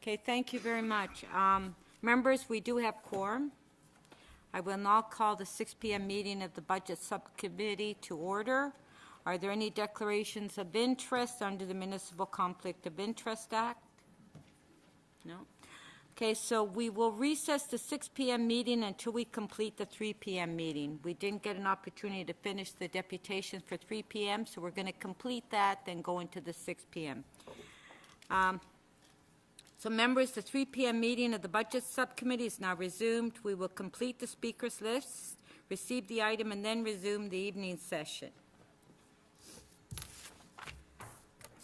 Okay, thank you very much. Members, we do have quorum. I will now call the 6 p.m. meeting of the Budget Subcommittee to order. Are there any declarations of interest under the Municipal Conflict of Interest Act? No. Okay, so we will recess the 6 p.m. meeting until we complete the 3 p.m. meeting. We didn't get an opportunity to finish the deputation for 3 p.m., so we're going to complete that, then go into the 6 p.m. So members, the 3 p.m. meeting of the Budget Subcommittee is now resumed. We will complete the speakers list, receive the item, and then resume the evening session.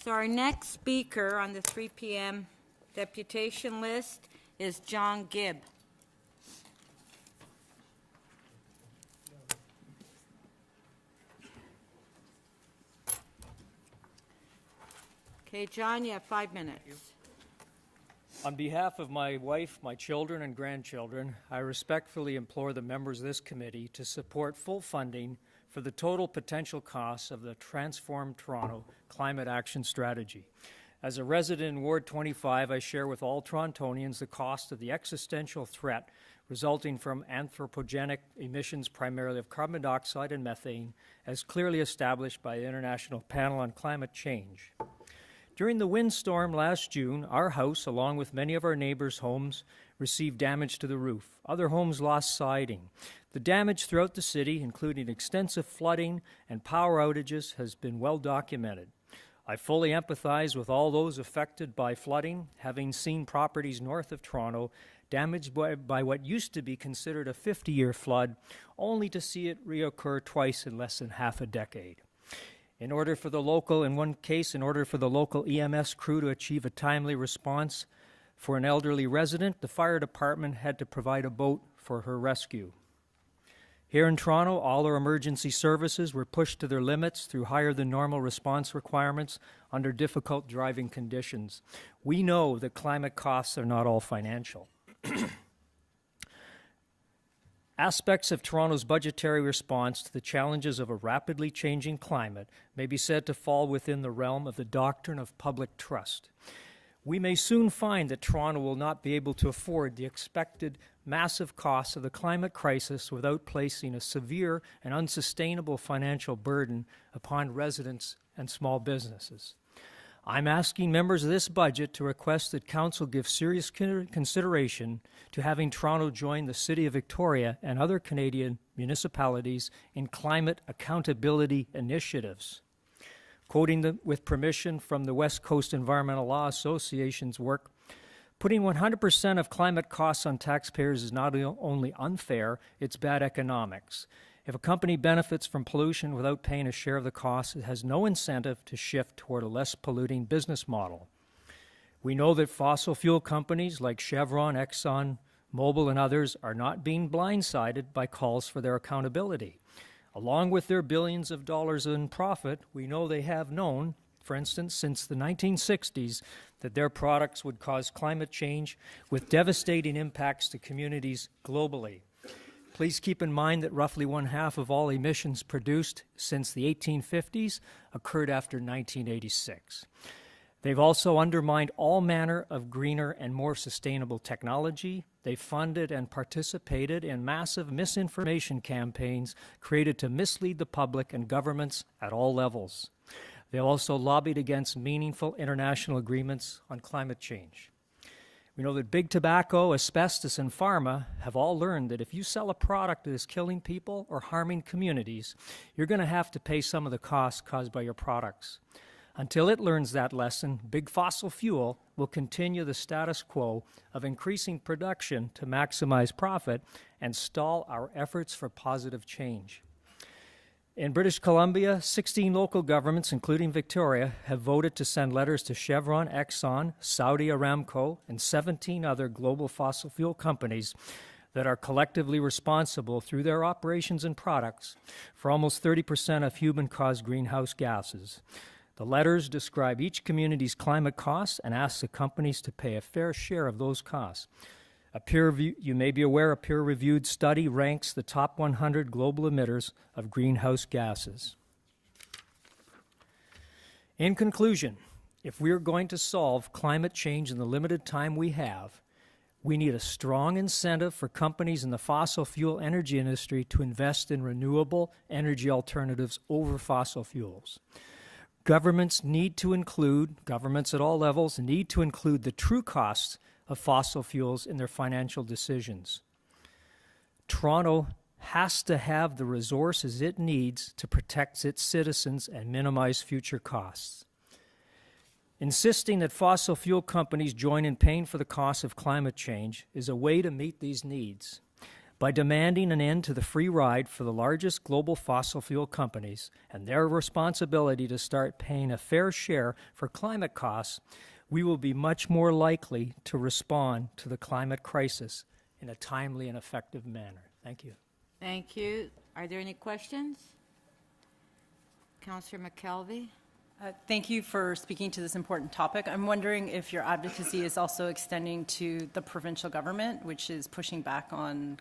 So our next speaker on the 3 p.m. deputation list is John Gibb. Okay, John, you have 5 minutes. On behalf of my wife, my children, and grandchildren, I respectfully implore the members of this committee to support full funding for the total potential costs of the Transform Toronto Climate Action Strategy. As a resident in Ward 25, I share with all Torontonians the cost of the existential threat resulting from anthropogenic emissions, primarily of carbon dioxide and methane, as clearly established by the International Panel on Climate Change. During the windstorm last June, our house, along with many of our neighbors' homes, received damage to the roof. Other homes lost siding. The damage throughout the city, including extensive flooding and power outages, has been well documented. I fully empathize with all those affected by flooding, having seen properties north of Toronto damaged by what used to be considered a 50-year flood, only to see it reoccur twice in less than half a decade. In order for the local EMS crew to achieve a timely response for an elderly resident, the fire department had to provide a boat for her rescue. Here in Toronto, all our emergency services were pushed to their limits through higher than normal response requirements under difficult driving conditions. We know that climate costs are not all financial. Aspects of Toronto's budgetary response to the challenges of a rapidly changing climate may be said to fall within the realm of the doctrine of public trust. We may soon find that Toronto will not be able to afford the expected massive costs of the climate crisis without placing a severe and unsustainable financial burden upon residents and small businesses. I'm asking members of this budget to request that Council give serious consideration to having Toronto join the City of Victoria and other Canadian municipalities in climate accountability initiatives. Quoting with permission from the West Coast Environmental Law Association's work, putting 100% of climate costs on taxpayers is not only unfair, it's bad economics. If a company benefits from pollution without paying a share of the cost, it has no incentive to shift toward a less polluting business model. We know that fossil fuel companies like Chevron, Exxon, Mobil, and others are not being blindsided by calls for their accountability. Along with their billions of dollars in profit, we know they have known, for instance, since the 1960s, that their products would cause climate change with devastating impacts to communities globally. Please keep in mind that roughly 1/2 of all emissions produced since the 1850s occurred after 1986. They've also undermined all manner of greener and more sustainable technology. They funded and participated in massive misinformation campaigns created to mislead the public and governments at all levels. They also lobbied against meaningful international agreements on climate change. We know that big tobacco, asbestos, and pharma have all learned that if you sell a product that is killing people or harming communities, you're going to have to pay some of the costs caused by your products. Until it learns that lesson, big fossil fuel will continue the status quo of increasing production to maximize profit and stall our efforts for positive change. In British Columbia, 16 local governments, including Victoria, have voted to send letters to Chevron, Exxon, Saudi Aramco, and 17 other global fossil fuel companies that are collectively responsible through their operations and products for almost 30% of human-caused greenhouse gases. The letters describe each community's climate costs and ask the companies to pay a fair share of those costs. You may be aware a peer-reviewed study ranks the top 100 global emitters of greenhouse gases. In conclusion, If we are going to solve climate change in the limited time we have, we need a strong incentive for companies in the fossil fuel energy industry to invest in renewable energy alternatives over fossil fuels. Governments at all levels need to include the true costs of fossil fuels in their financial decisions. Toronto has to have the resources it needs to protect its citizens and minimize future costs. Insisting that fossil fuel companies join in paying for the costs of climate change is a way to meet these needs. By demanding an end to the free ride for the largest global fossil fuel companies and their responsibility to start paying a fair share for climate costs, we will be much more likely to respond to the climate crisis in a timely and effective manner. Thank you. Thank you. Are there any questions? Councillor McKelvey? Thank you for speaking to this important topic. I'm wondering if your advocacy is also extending to the provincial government, which is pushing back on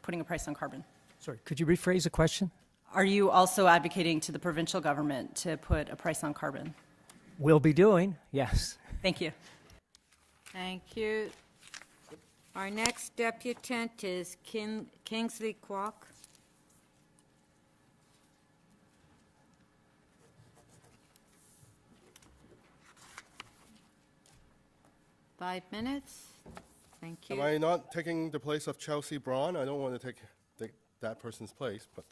putting a price on carbon. Sorry, could you rephrase the question? Are you also advocating to the provincial government to put a price on carbon? Will be doing, yes. Thank you. Thank you. Our next deputant is Kingsley Kwok. Five minutes. Thank you. Am I not taking the place of Chelsea Braun? I don't want to take that person's place, but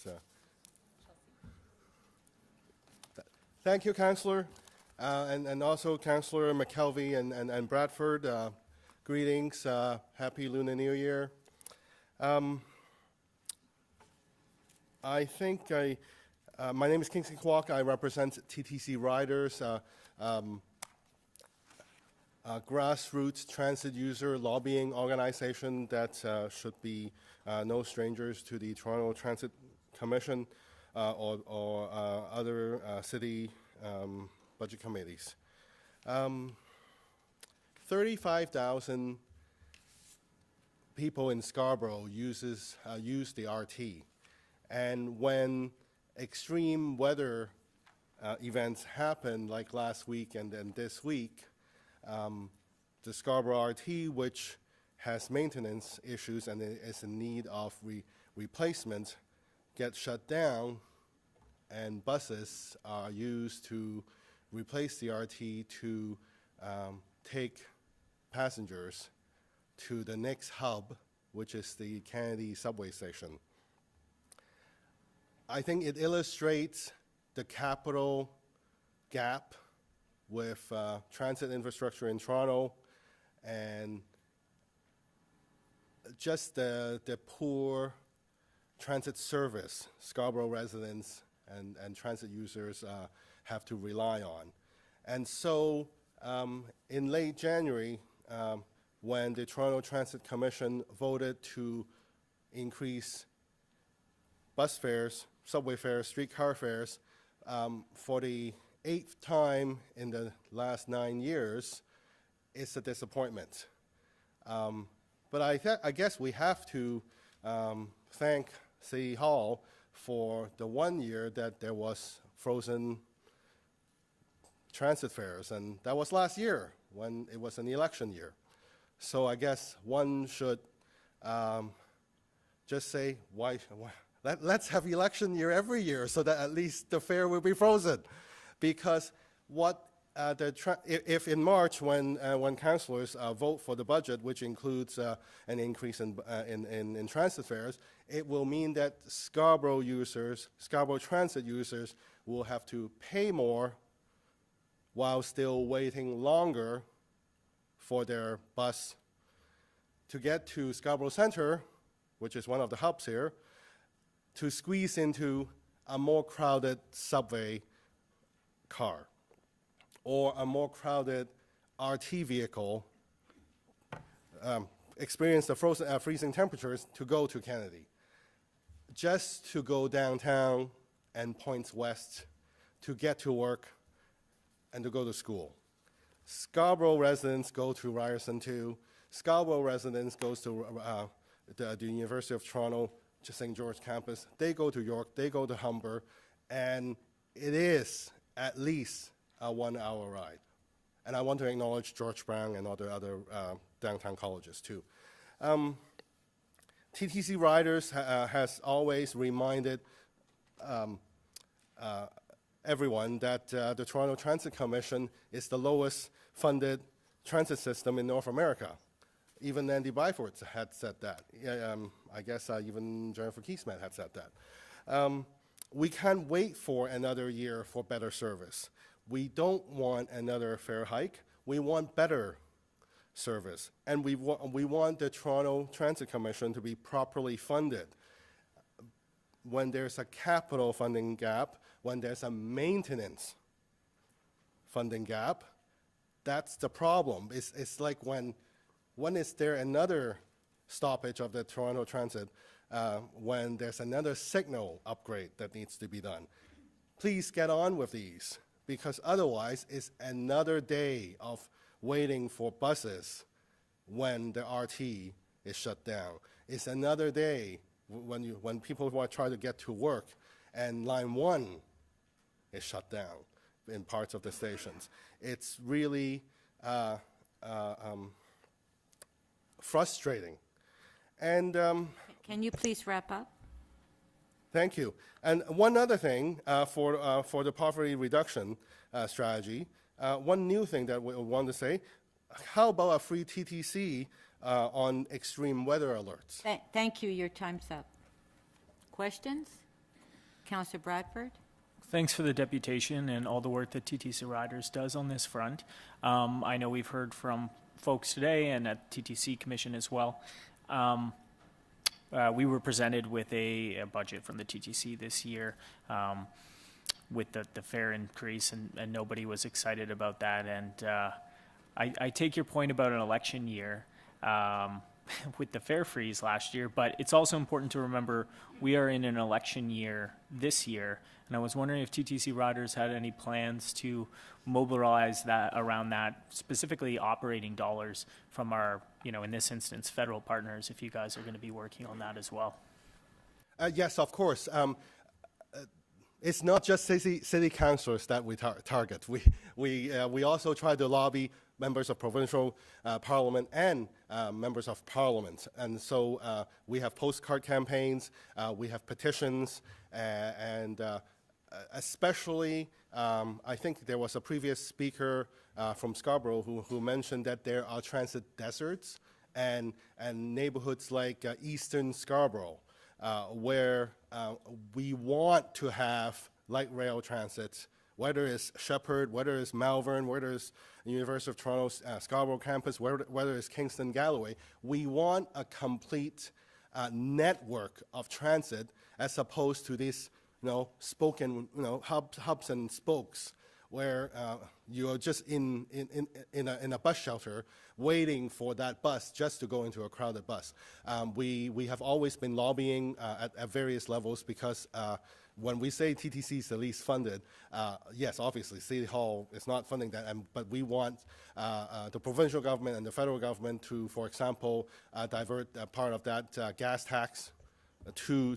thank you, Councillor, and also Councillor McKelvey and Bradford. Greetings. Happy Lunar New Year. I think my name is Kingsley Kwok. I represent TTC Riders. Grassroots transit user lobbying organization that should be no strangers to the Toronto Transit Commission or other city budget committees. 35,000 people in Scarborough use the RT, and when extreme weather events happen like last week and then this week, the Scarborough RT, which has maintenance issues and is in need of replacement, gets shut down, and buses are used to replace the RT to take passengers to the next hub, which is the Kennedy subway station. I think it illustrates the capital gap with transit infrastructure in Toronto and just the poor transit service Scarborough residents and transit users have to rely on. And so in late January, when the Toronto Transit Commission voted to increase bus fares, subway fares, streetcar fares for the 8th time in the last 9 years, it's a disappointment. But I guess we have to thank City Hall for the 1 year that there was frozen transit fares, and that was last year when it was an election year. So I guess one should just say, let's have election year every year so that at least the fare will be frozen. Because what if in March when councillors vote for the budget, which includes an increase in transit fares, it will mean that Scarborough transit users will have to pay more while still waiting longer for their bus to get to Scarborough Centre, which is one of the hubs here, to squeeze into a more crowded subway car or a more crowded RT vehicle, experience the freezing temperatures to go to Kennedy. Just to go downtown and points west to get to work and to go to school. Scarborough residents go to Ryerson too. Scarborough residents go to the University of Toronto, St. George campus. They go to York, they go to Humber, and it is at least a 1-hour ride. And I want to acknowledge George Brown and other downtown colleges too. TTC riders has always reminded everyone that the Toronto Transit Commission is the lowest funded transit system in North America. Even Andy Byford had said that. I guess even Jennifer Keesman had said that. We can't wait for another year for better service. We don't want another fare hike. We want better service. And we want the Toronto Transit Commission to be properly funded. When there's a capital funding gap, when there's a maintenance funding gap, that's the problem. It's like when is there another stoppage of the Toronto Transit when there's another signal upgrade that needs to be done. Please get on with these, because otherwise it's another day of waiting for buses when the RT is shut down. It's another day when people want to try to get to work and line 1 is shut down in parts of the stations. It's really frustrating. And Can you please wrap up? thank you. And one other thing for the poverty reduction strategy, one new thing that we want to say, how about a free TTC on extreme weather alerts? Thank you. Your time's up. Questions? Councillor Bradford? Thanks for the deputation and all the work that TTC Riders does on this front. I know we've heard from folks today and at TTC Commission as well. We were presented with a budget from the TTC this year with the fare increase, and nobody was excited about that. And I take your point about an election year with the fare freeze last year, but it's also important to remember we are in an election year this year, and I was wondering if TTC Riders had any plans to mobilize that around that, specifically operating dollars from our, in this instance, federal partners, if you guys are going to be working on that as well. Yes, of course. It's not just city councillors that we target. We also try to lobby members of provincial parliament and members of parliament. And so we have postcard campaigns, we have petitions, and especially, I think there was a previous speaker from Scarborough who mentioned that there are transit deserts and neighborhoods like eastern Scarborough where we want to have light rail transit, whether it's Shepherd, whether it's Malvern, whether it's University of Toronto's Scarborough campus, whether it's Kingston Galloway. We want a complete network of transit as opposed to these, spoken, hubs and spokes where you're just in a bus shelter waiting for that bus just to go into a crowded bus. We have always been lobbying at various levels because when we say TTC is the least funded, yes, obviously City Hall is not funding that, but we want the provincial government and the federal government to, for example, divert part of that gas tax to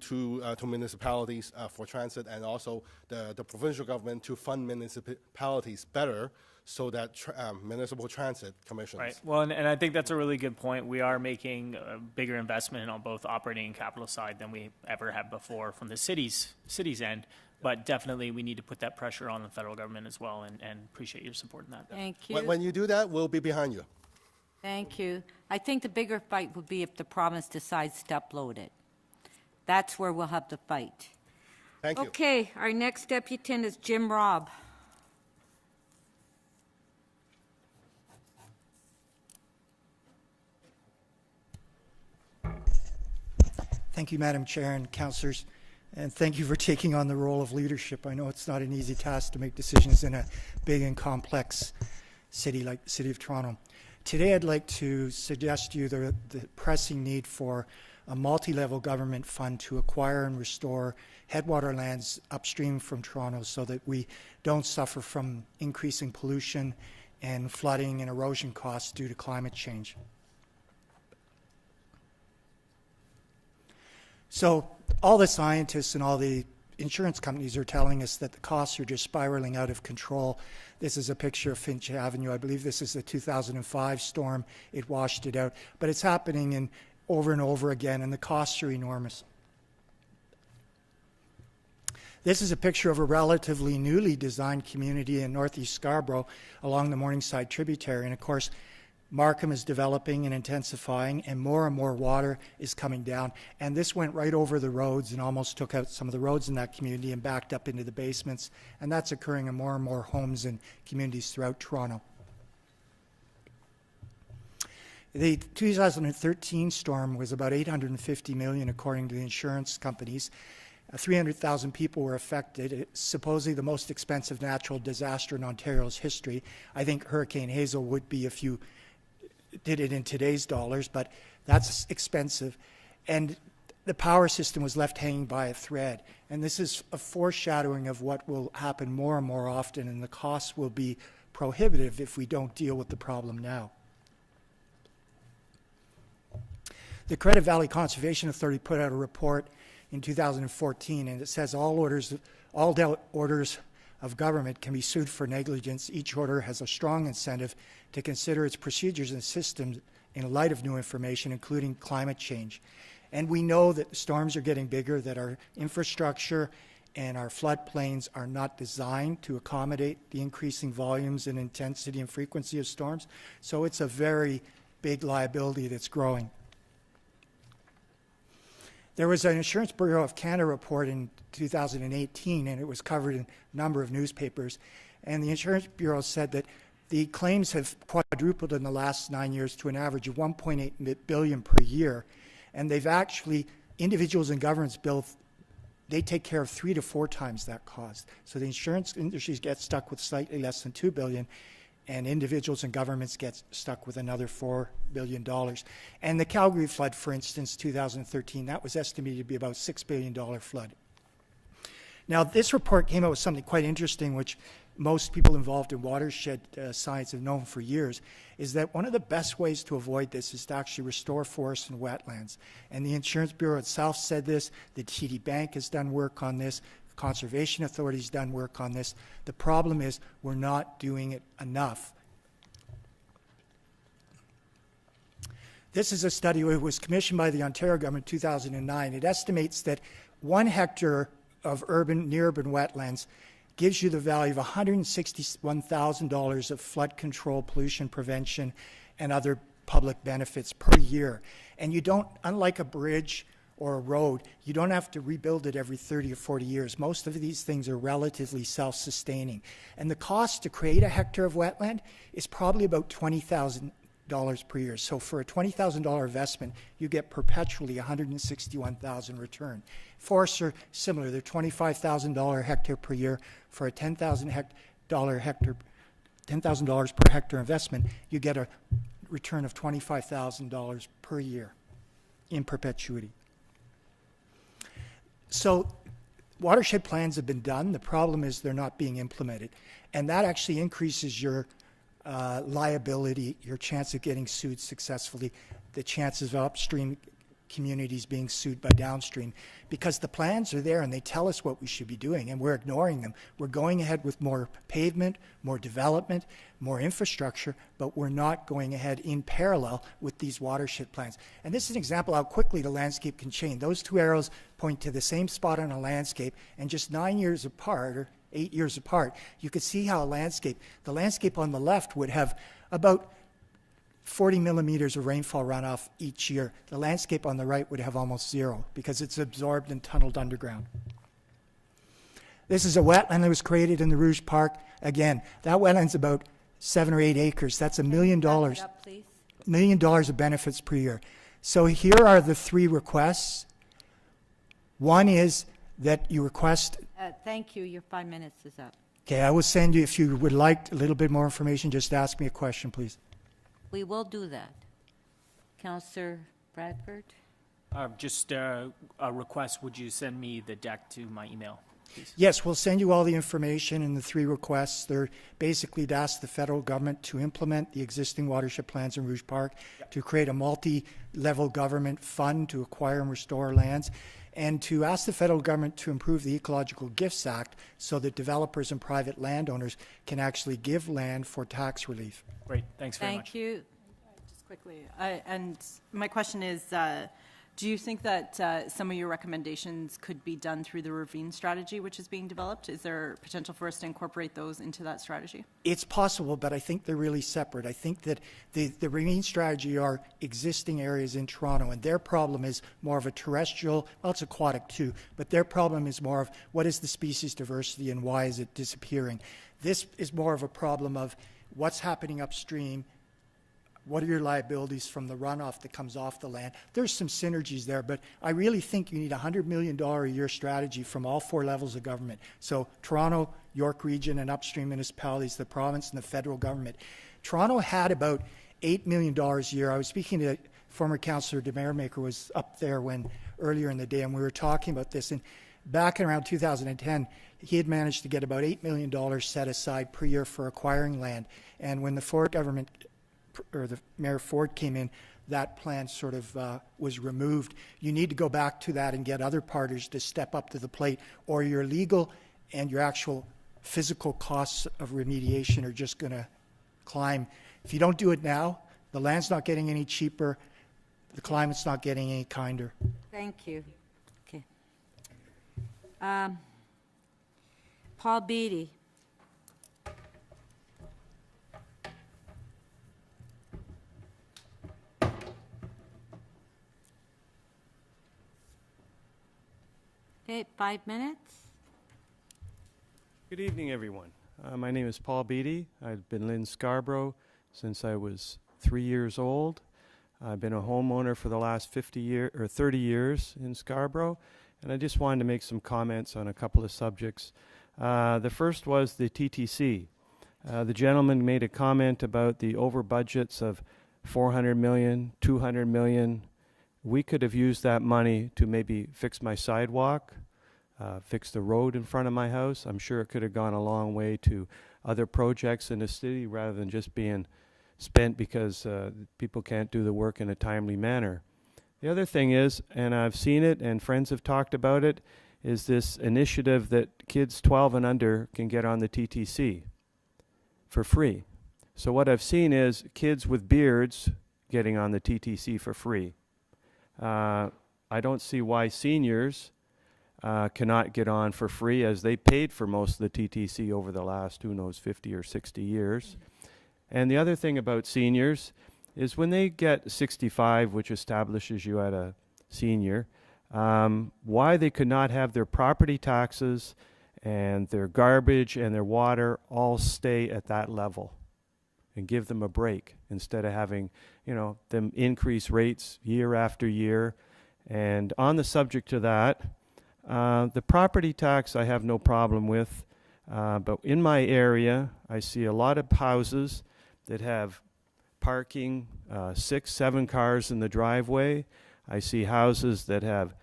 municipalities for transit, and also the provincial government to fund municipalities better so that municipal transit commissions. Right. Well, and I think that's a really good point. We are making a bigger investment on both operating and capital side than we ever have before from the city's end. But definitely we need to put that pressure on the federal government as well, and appreciate your support in that. Thank you. When you do that, we'll be behind you. Thank you. I think the bigger fight would be if the province decides to upload it. That's where we'll have the fight. Thank you. Okay, our next deputant is Jim Robb. Thank you, Madam Chair and councillors, and thank you for taking on the role of leadership. I know it's not an easy task to make decisions in a big and complex city like the City of Toronto. Today I'd like to suggest to you the pressing need for a multi-level government fund to acquire and restore headwater lands upstream from Toronto so that we don't suffer from increasing pollution and flooding and erosion costs due to climate change. So all the scientists and all the insurance companies are telling us that the costs are just spiraling out of control. This is a picture of Finch Avenue. I believe this is the 2005 storm. It washed it out. But it's happening over and over again, and the costs are enormous. This is a picture of a relatively newly designed community in northeast Scarborough along the Morningside tributary. And of course, Markham is developing and intensifying, and more water is coming down. And this went right over the roads and almost took out some of the roads in that community and backed up into the basements. And that's occurring in more and more homes and communities throughout Toronto. The 2013 storm was about $850 million, according to the insurance companies. 300,000 people were affected. It's supposedly the most expensive natural disaster in Ontario's history. I think Hurricane Hazel would be if you did it in today's dollars, but that's expensive. And the power system was left hanging by a thread. And this is a foreshadowing of what will happen more and more often, and the costs will be prohibitive if we don't deal with the problem now. The Credit Valley Conservation Authority put out a report in 2014, and it says all orders of government can be sued for negligence. Each order has a strong incentive to consider its procedures and systems in light of new information, including climate change. And we know that the storms are getting bigger, that our infrastructure and our floodplains are not designed to accommodate the increasing volumes and intensity and frequency of storms. So it's a very big liability that's growing. There was an Insurance Bureau of Canada report in 2018, and it was covered in a number of newspapers. And the Insurance Bureau said that the claims have quadrupled in the last 9 years to an average of $1.8 billion per year. And they've actually, individuals and governments bill, they take care of 3 to 4 times that cost. So the insurance industries get stuck with slightly less than $2 billion, and individuals and governments get stuck with another $4 billion. And the Calgary flood, for instance, 2013, that was estimated to be about $6 billion flood. Now, this report came out with something quite interesting, which most people involved in watershed science have known for years, is that one of the best ways to avoid this is to actually restore forests and wetlands. And the Insurance Bureau itself said this. The TD Bank has done work on this. Conservation Authority's done work on this. The problem is we're not doing it enough. This is a study that was commissioned by the Ontario government in 2009. It estimates that 1 hectare of near urban wetlands gives you the value of $161,000 of flood control, pollution prevention, and other public benefits per year. And you don't, unlike a bridge or a road, you don't have to rebuild it every 30 or 40 years. Most of these things are relatively self-sustaining. And the cost to create a hectare of wetland is probably about $20,000 per year. So for a $20,000 investment, you get perpetually $161,000 return. Forests are similar. They're $25,000 hectare per year. For a $10,000 per hectare investment, you get a return of $25,000 per year in perpetuity. So watershed plans have been done. The problem is they're not being implemented. And that actually increases your liability, your chance of getting sued successfully, the chances of upstream communities being sued by downstream, because the plans are there and they tell us what we should be doing, and we're ignoring them. We're going ahead with more pavement, more development, more infrastructure, but we're not going ahead in parallel with these watershed plans. And this is an example how quickly the landscape can change. Those 2 arrows point to the same spot on a landscape, and just 9 years apart, or 8 years apart, you could see how the landscape on the left would have about 40 millimeters of rainfall runoff each year. The landscape on the right would have almost 0 because it's absorbed and tunneled underground. This is a wetland that was created in the Rouge Park. Again, that wetland's about 7 or 8 acres. That's $1 million. Wrap it up, please. $1 million of benefits per year. So here are the 3 requests. One is that you request... Thank you. Your 5 minutes is up. Okay, I will send you, if you would like a little bit more information, just ask me a question, please. We will do that. Councillor Bradford? Just a request, would you send me the deck to my email? please? Yes, we'll send you all the information and the 3 requests. They're basically to ask the federal government to implement the existing watershed plans in Rouge Park, to create a multi-level government fund to acquire and restore lands, and to ask the federal government to improve the Ecological Gifts Act so that developers and private landowners can actually give land for tax relief. Great, thanks very much. Thank you. Just quickly, and my question is, do you think that some of your recommendations could be done through the ravine strategy which is being developed? Is there potential for us to incorporate those into that strategy? It's possible, but I think they're really separate. I think that the ravine strategy are existing areas in Toronto, and their problem is more of a terrestrial, well, it's aquatic too, but their problem is more of what is the species diversity and why is it disappearing. This is more of a problem of what's happening upstream. What are your liabilities from the runoff that comes off the land? There's some synergies there, but I really think you need a $100 million a year strategy from all 4 levels of government. So Toronto, York Region, and upstream municipalities, the province, and the federal government. Toronto had about $8 million a year. I was speaking to former Councillor DeMaremaker, was up there earlier in the day, and we were talking about this. And back in around 2010, he had managed to get about $8 million set aside per year for acquiring land. And when the Ford government, or the Mayor Ford came in, that plan sort of was removed. You need to go back to that and get other parties to step up to the plate, or your legal and your actual physical costs of remediation are just going to climb. If you don't do it now, the land's not getting any cheaper, the climate's not getting any kinder. Thank you. Okay. Paul Beatty. Okay, 5 minutes. Good evening, everyone. My name is Paul Beatty. I've been in Scarborough since I was 3 years old. I've been a homeowner for the last 30 years in Scarborough, and I just wanted to make some comments on a couple of subjects. The first was the TTC. The gentleman made a comment about the over budgets of $400 million, $200 million. We could have used that money to maybe fix my sidewalk, fix the road in front of my house. I'm sure it could have gone a long way to other projects in the city rather than just being spent because people can't do the work in a timely manner. The other thing is, and I've seen it and friends have talked about it, is this initiative that kids 12 and under can get on the TTC for free. So what I've seen is kids with beards getting on the TTC for free. I don't see why seniors cannot get on for free, as they paid for most of the TTC over the last, 50 or 60 years. And the other thing about seniors is when they get 65, which establishes you at a senior, why they could not have their property taxes and their garbage and their water all stay at that level and give them a break instead of having, them increase rates year after year. And on the subject of that, the property tax I have no problem with, but in my area, I see a lot of houses that have parking, 6, 7 cars in the driveway. I see houses that have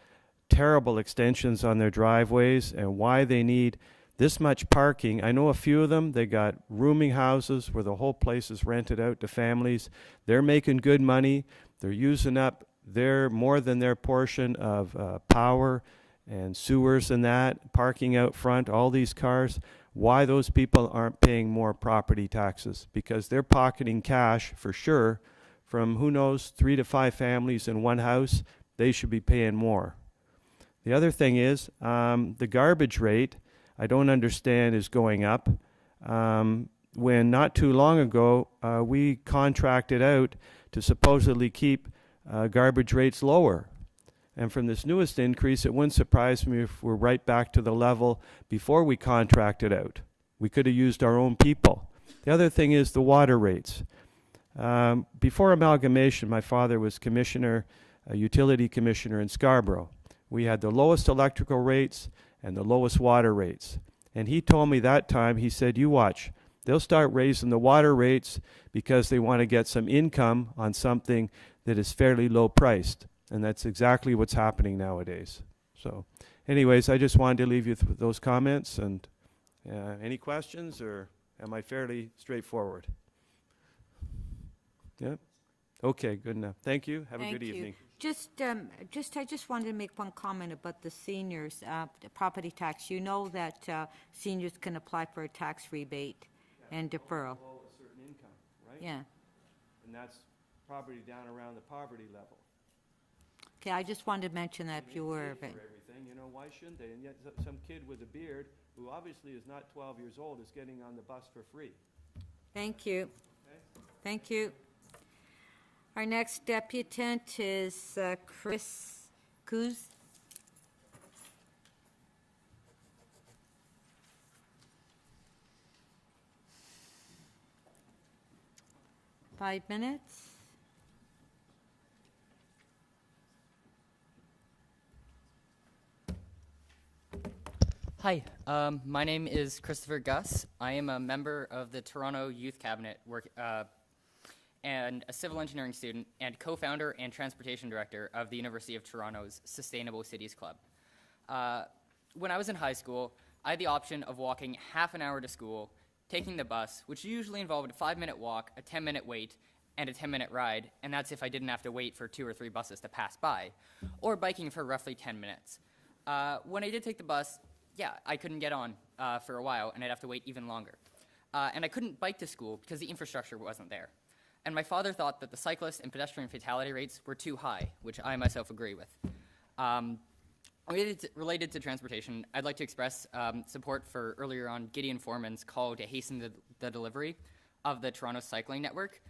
terrible extensions on their driveways, and why they need this much parking. I know a few of them, they got rooming houses where the whole place is rented out to families. They're making good money. They're using up more than their portion of power and sewers and that, parking out front, all these cars. Why those people aren't paying more property taxes? Because they're pocketing cash for sure from, who knows, 3 to 5 families in one house. They should be paying more. The other thing is the garbage rate, I don't understand, is going up. When not too long ago, we contracted out to supposedly keep garbage rates lower. And from this newest increase, it wouldn't surprise me if we're right back to the level before we contracted out. We could have used our own people. The other thing is the water rates. Before amalgamation, my father was commissioner, a utility commissioner in Scarborough. We had the lowest electrical rates and the lowest water rates. And he told me that time, he said, you watch, they'll start raising the water rates because they want to get some income on something that is fairly low priced. And that's exactly what's happening nowadays. So anyways, I just wanted to leave you with those comments. And any questions, or am I fairly straightforward? Yeah? Okay, good enough. Thank you. Have a Thank good you. evening. I just wanted to make one comment about the seniors, the property tax. You know that seniors can apply for a tax rebate and deferral. Below a certain income, right? Yeah. And that's property down around the poverty level. Okay, I just wanted to mention that if you were aware of it. For everything, you know, why shouldn't they? And yet some kid with a beard who obviously is not 12 years old is getting on the bus for free. Thank you. Okay? Thank you. Our next deputant is Chris Coos. 5 minutes. Hi, my name is Christopher Gus. I am a member of the Toronto Youth Cabinet and a civil engineering student and co-founder and transportation director of the University of Toronto's Sustainable Cities Club. When I was in high school, I had the option of walking half an hour to school, taking the bus, which usually involved a 5-minute walk, a 10-minute wait, and a 10-minute ride, and that's if I didn't have to wait for 2 or 3 buses to pass by, or biking for roughly 10 minutes. When I did take the bus, yeah, I couldn't get on for a while, and I'd have to wait even longer. And I couldn't bike to school because the infrastructure wasn't there. And my father thought that the cyclist and pedestrian fatality rates were too high, which I myself agree with. Related to transportation, I'd like to express support for earlier on Gideon Foreman's call to hasten the delivery of the Toronto cycling network.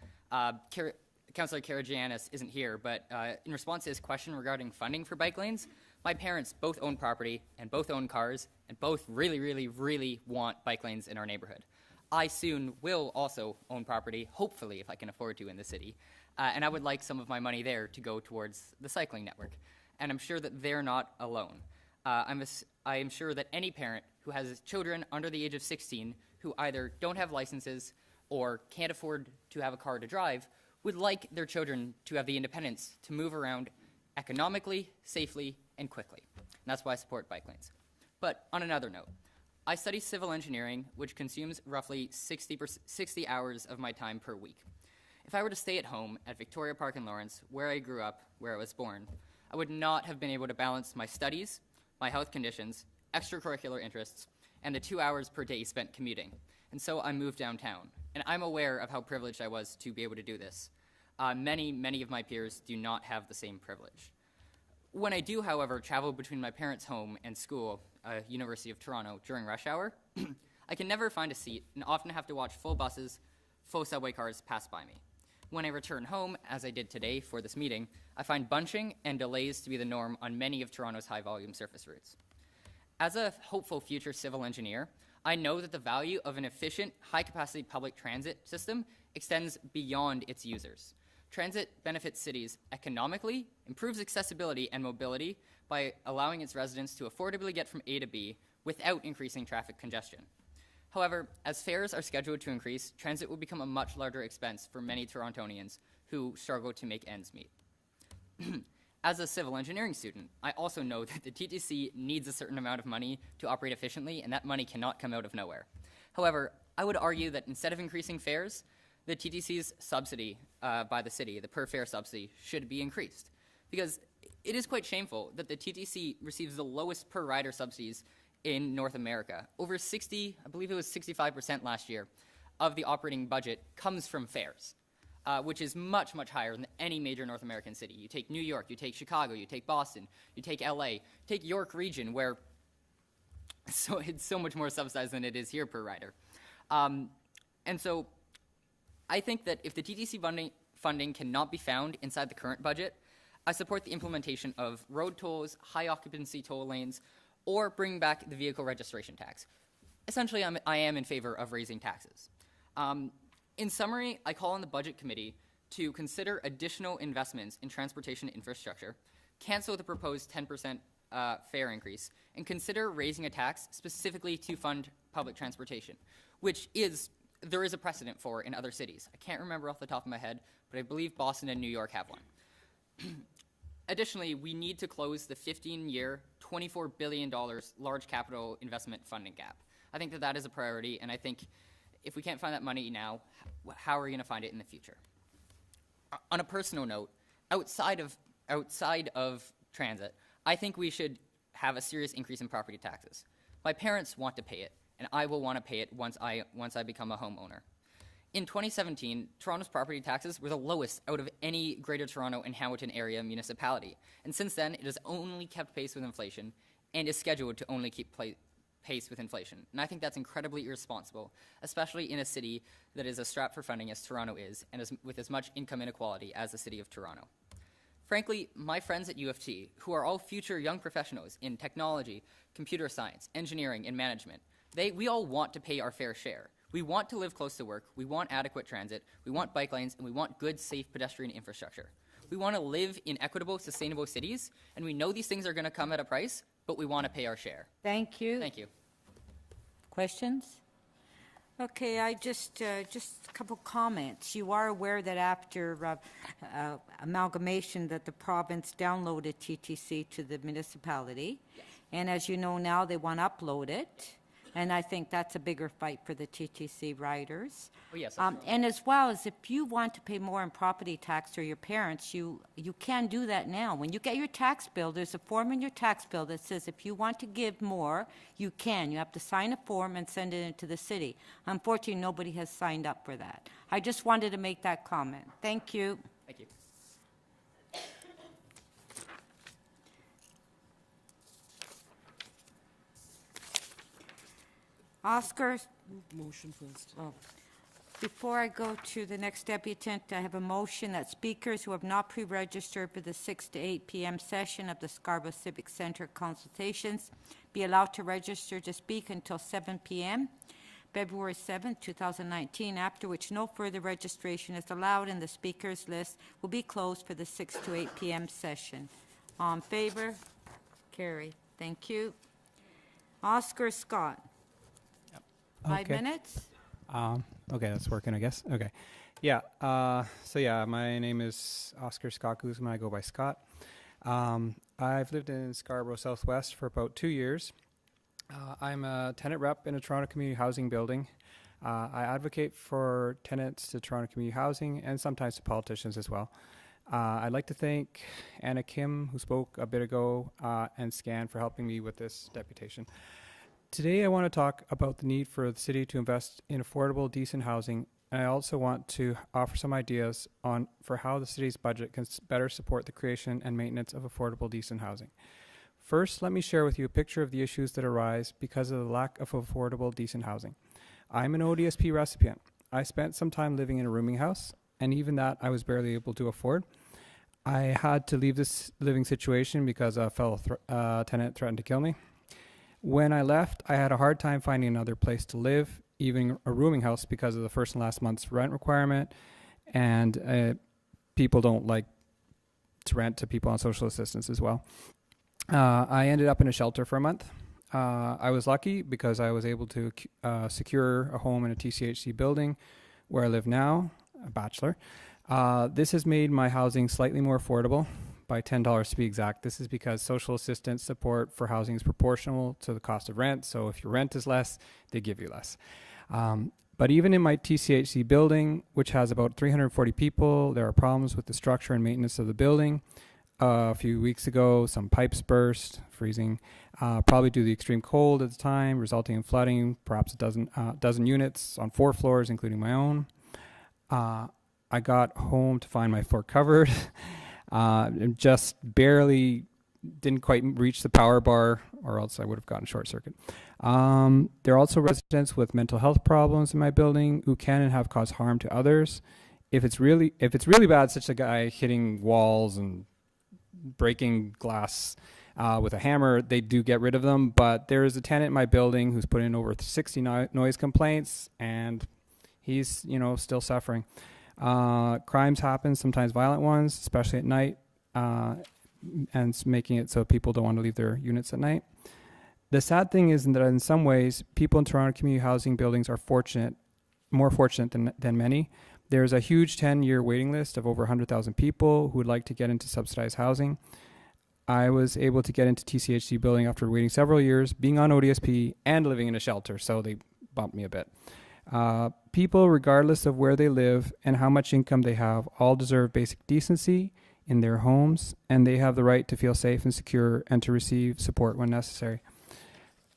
Councillor Karagiannis isn't here, but in response to his question regarding funding for bike lanes, my parents both own property and both own cars and both really, really, really want bike lanes in our neighborhood. I soon will also own property, hopefully if I can afford to in the city, and I would like some of my money there to go towards the cycling network. And I'm sure that they're not alone. I am sure that any parent who has children under the age of 16 who either don't have licenses or can't afford to have a car to drive would like their children to have the independence to move around economically, safely, and quickly. And that's why I support bike lanes. But on another note, I study civil engineering, which consumes roughly 60 hours of my time per week. If I were to stay at home at Victoria Park in Lawrence, where I grew up, where I was born, I would not have been able to balance my studies, my health conditions, extracurricular interests, and the 2 hours per day spent commuting. And so I moved downtown. And I'm aware of how privileged I was to be able to do this. Many of my peers do not have the same privilege. When I do, however, travel between my parents' home and school, University of Toronto, during rush hour, I can never find a seat and often have to watch full buses, full subway cars pass by me. When I return home, as I did today for this meeting, I find bunching and delays to be the norm on many of Toronto's high-volume surface routes. As a hopeful future civil engineer, I know that the value of an efficient, high-capacity public transit system extends beyond its users. Transit benefits cities economically, improves accessibility and mobility by allowing its residents to affordably get from A to B without increasing traffic congestion. However, as fares are scheduled to increase, transit will become a much larger expense for many Torontonians who struggle to make ends meet. As a civil engineering student, I also know that the TTC needs a certain amount of money to operate efficiently, and that money cannot come out of nowhere. However, I would argue that instead of increasing fares, the TTC's subsidy by the city, the per-fare subsidy, should be increased. Because it is quite shameful that the TTC receives the lowest per-rider subsidies in North America. Over 60, I believe it was 65% last year, of the operating budget comes from fares. Which is much, much higher than any major North American city. You take New York, you take Chicago, you take Boston, you take LA, take York region, where it's so much more subsidized than it is here per rider. And so I think that if the TTC funding cannot be found inside the current budget, I support the implementation of road tolls, high occupancy toll lanes, or bring back the vehicle registration tax. Essentially, I am in favor of raising taxes. In summary, I call on the Budget Committee to consider additional investments in transportation infrastructure, cancel the proposed 10% fare increase, and consider raising a tax specifically to fund public transportation, which there is a precedent for in other cities. I can't remember off the top of my head, but I believe Boston and New York have one. Additionally, we need to close the 15-year, $24 billion large capital investment funding gap. I think that that is a priority, and I think if we can't find that money now, how are we going to find it in the future? On a personal note, outside of transit, I think we should have a serious increase in property taxes. My parents want to pay it, and I will want to pay it once I become a homeowner. In 2017, Toronto's property taxes were the lowest out of any Greater Toronto and Hamilton area municipality, and since then it has only kept pace with inflation and is scheduled to only keep pace with inflation. And I think that's incredibly irresponsible, especially in a city that is as strapped for funding as Toronto is, and with as much income inequality as the city of Toronto. Frankly, my friends at U of T, who are all future young professionals in technology, computer science, engineering, and management, we all want to pay our fair share. We want to live close to work, we want adequate transit, we want bike lanes, and we want good, safe pedestrian infrastructure. We want to live in equitable, sustainable cities, and we know these things are going to come at a price, but we want to pay our share. Thank you. Thank you. Questions? Okay, I just a couple comments. You are aware that after amalgamation that the province downloaded TTC to the municipality. Yes. And as you know now, they want to upload it. And I think that's a bigger fight for the TTC riders. Oh, yes. And as well as if you want to pay more in property tax or your parents, you can do that now. When you get your tax bill, there's a form in your tax bill that says if you want to give more, you can. You have to sign a form and send it into the city. Unfortunately, nobody has signed up for that. I just wanted to make that comment. Thank you. Thank you. Oscar? Motion first. Oh. Before I go to the next debutant, I have a motion that speakers who have not pre-registered for the 6 to 8 p.m. session of the Scarborough Civic Center consultations be allowed to register to speak until 7 p.m. February 7, 2019, after which no further registration is allowed and the speakers list will be closed for the 6 to 8 p.m. session. All in favor? Carry. Thank you. Oscar Scott. 5 minutes? Okay, that's working, I guess. Okay. Yeah, my name is Oscar Scott Guzman. I go by Scott. I've lived in Scarborough Southwest for about 2 years. I'm a tenant rep in a Toronto community housing building. I advocate for tenants to Toronto community housing and sometimes to politicians as well. I'd like to thank Anna Kim, who spoke a bit ago, and Scan for helping me with this deputation. Today I want to talk about the need for the city to invest in affordable, decent housing, and I also want to offer some ideas for how the city's budget can better support the creation and maintenance of affordable, decent housing. First, let me share with you a picture of the issues that arise because of the lack of affordable, decent housing. I'm an ODSP recipient. I spent some time living in a rooming house, and even that I was barely able to afford. I had to leave this living situation because a fellow tenant threatened to kill me. When I left, I had a hard time finding another place to live, even a rooming house, because of the first and last month's rent requirement, and people don't like to rent to people on social assistance as well. I ended up in a shelter for a month. I was lucky because I was able to secure a home in a TCHC building where I live now, a bachelor. This has made my housing slightly more affordable, by $10 to be exact. This is because social assistance support for housing is proportional to the cost of rent. So if your rent is less, they give you less. But even in my TCHC building, which has about 340 people, there are problems with the structure and maintenance of the building. A few weeks ago, some pipes burst, freezing, probably due to the extreme cold at the time, resulting in flooding, perhaps a dozen units on 4 floors, including my own. I got home to find my floor covered. And just barely didn't quite reach the power bar, or else I would have gotten short circuit. There are also residents with mental health problems in my building who can and have caused harm to others. If it's really bad, such a guy hitting walls and breaking glass with a hammer, they do get rid of them. But there is a tenant in my building who's put in over 60 noise complaints, and he's still suffering. Crimes happen, sometimes violent ones, especially at night, and it's making it so people don't want to leave their units at night. The sad thing is that in some ways, people in Toronto community housing buildings are more fortunate than many. There's a huge 10-year waiting list of over 100,000 people who would like to get into subsidized housing. I was able to get into TCHC building after waiting several years, being on ODSP, and living in a shelter, so they bumped me a bit. People, regardless of where they live and how much income they have, all deserve basic decency in their homes, and they have the right to feel safe and secure and to receive support when necessary.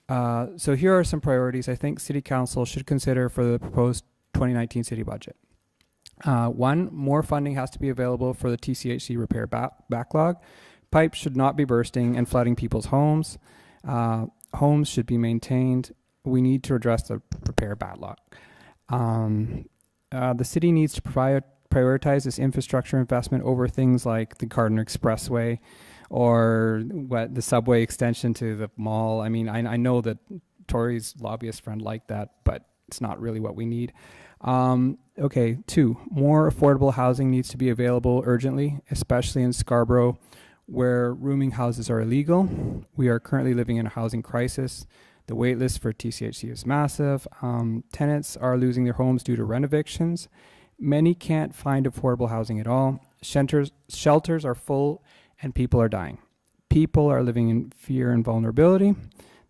So here are some priorities I think City Council should consider for the proposed 2019 city budget. One, more funding has to be available for the TCHC repair backlog. Pipes should not be bursting and flooding people's homes. Homes should be maintained. We need to address the repair backlog. The city needs to prioritize this infrastructure investment over things like the Gardner Expressway or the subway extension to the mall. I mean, I know that Tory's lobbyist friend liked that, but it's not really what we need. Okay, 2, more affordable housing needs to be available urgently, especially in Scarborough, where rooming houses are illegal. We are currently living in a housing crisis. The wait list for TCHC is massive. Tenants are losing their homes due to rent evictions. Many can't find affordable housing at all. Shelters are full and people are dying. People are living in fear and vulnerability.